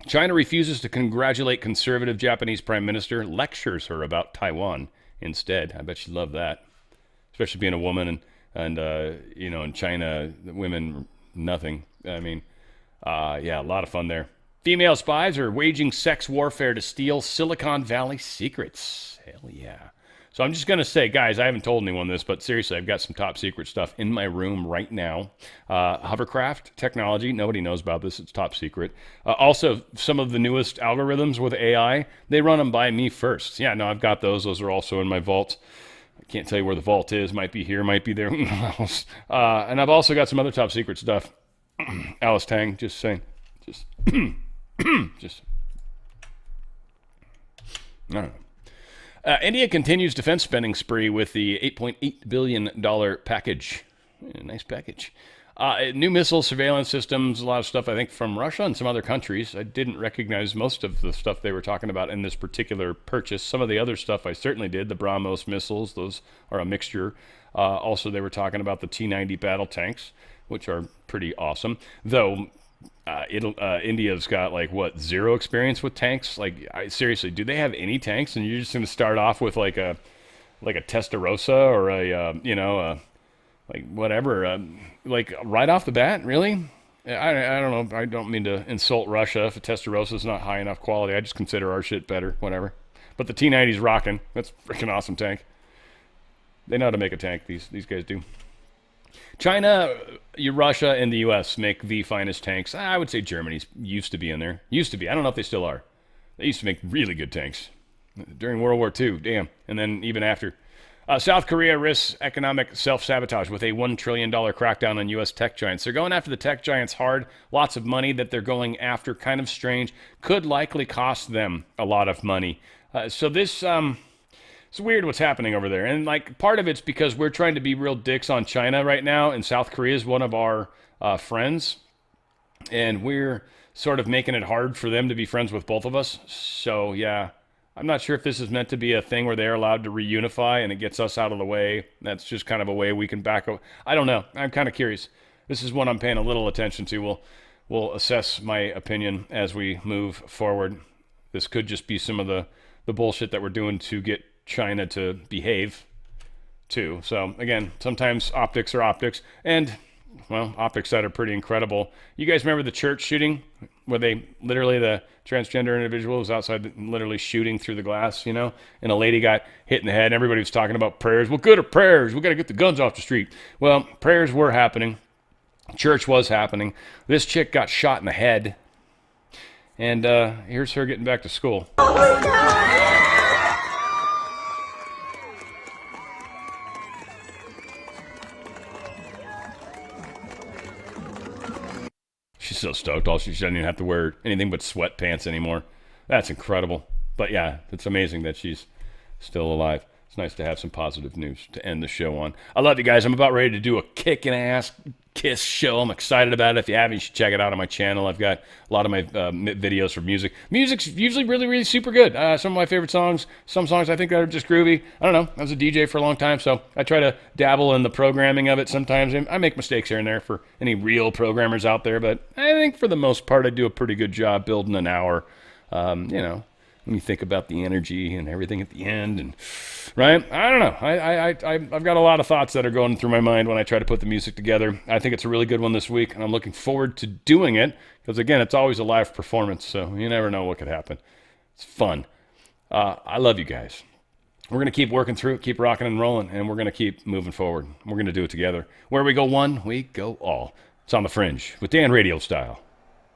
China refuses to congratulate conservative Japanese prime minister, lectures her about Taiwan instead. I bet she'd love that, especially being a woman and in China, women, nothing. A lot of fun there. Female spies are waging sex warfare to steal Silicon Valley secrets. Hell yeah. So I'm just going to say, guys, I haven't told anyone this, but seriously, I've got some top secret stuff in my room right now. Hovercraft technology. Nobody knows about this. It's top secret. Also, some of the newest algorithms with AI, they run them by me first. Yeah, no, I've got those. Those are also in my vault. I can't tell you where the vault is. Might be here, might be there. And I've also got some other top secret stuff. Alice Tang, just saying. Just... I don't know. India continues defense spending spree with the $8.8 billion package. Nice package. New missile surveillance systems, a lot of stuff, I think, from Russia and some other countries. I didn't recognize most of the stuff they were talking about in this particular purchase. Some of the other stuff I certainly did. The BrahMos missiles, those are a mixture. Also, they were talking about the T-90 battle tanks, which are pretty awesome. Though, India's got, like, what, 0 experience with tanks? Like, seriously, do they have any tanks? And you're just going to start off with, like a Testarossa or like whatever, like right off the bat, really? I don't know. I don't mean to insult Russia if a Testarossa is not high enough quality. I just consider our shit better, whatever. But the T-90's rocking. That's a freaking awesome tank. They know how to make a tank. These guys do. China, Russia, and the U.S. make the finest tanks. I would say Germany used to be in there. Used to be. I don't know if they still are. They used to make really good tanks during World War II. Damn. And then even after. South Korea risks economic self-sabotage with a $1 trillion crackdown on U.S. tech giants. They're going after the tech giants hard. Lots of money that they're going after. Kind of strange. Could likely cost them a lot of money. So this, it's weird what's happening over there. And like part of it's because we're trying to be real dicks on China right now. And South Korea is one of our friends. And we're sort of making it hard for them to be friends with both of us. So yeah. I'm not sure if this is meant to be a thing where they're allowed to reunify and it gets us out of the way. That's just kind of a way we can back up. I don't know. I'm kind of curious. This is one I'm paying a little attention to. We'll assess my opinion as we move forward. This could just be some of the bullshit that we're doing to get China to behave too. So again, sometimes optics are optics, and well, optics that are pretty incredible. You guys remember the church shooting where they literally, the transgender individual was outside literally shooting through the glass, and a lady got hit in the head and everybody was talking about prayers. Well, good are prayers. We got to get the guns off the street. Well, prayers were happening. Church was happening. This chick got shot in the head. And here's her getting back to school. Oh my God. She's so stoked. She doesn't even have to wear anything but sweatpants anymore. That's incredible. But yeah, it's amazing that she's still alive. It's nice to have some positive news to end the show on. I love you guys. I'm about ready to do a kicking ass Kiss show. I'm excited about it. If you haven't, you should check it out on my channel. I've got a lot of my videos for music. Music's usually really, really super good. Some of my favorite songs, some songs I think that are just groovy. I don't know. I was a DJ for a long time, so I try to dabble in the programming of it sometimes. I make mistakes here and there for any real programmers out there, but I think for the most part I do a pretty good job building an hour. When you think about the energy and everything at the end, and right? I don't know. I've got a lot of thoughts that are going through my mind when I try to put the music together. I think it's a really good one this week, and I'm looking forward to doing it because, again, it's always a live performance, so you never know what could happen. It's fun. I love you guys. We're going to keep working through it, keep rocking and rolling, and we're going to keep moving forward. We're going to do it together. Where we go one, we go all. It's on the Fringe with Dan Radio Style.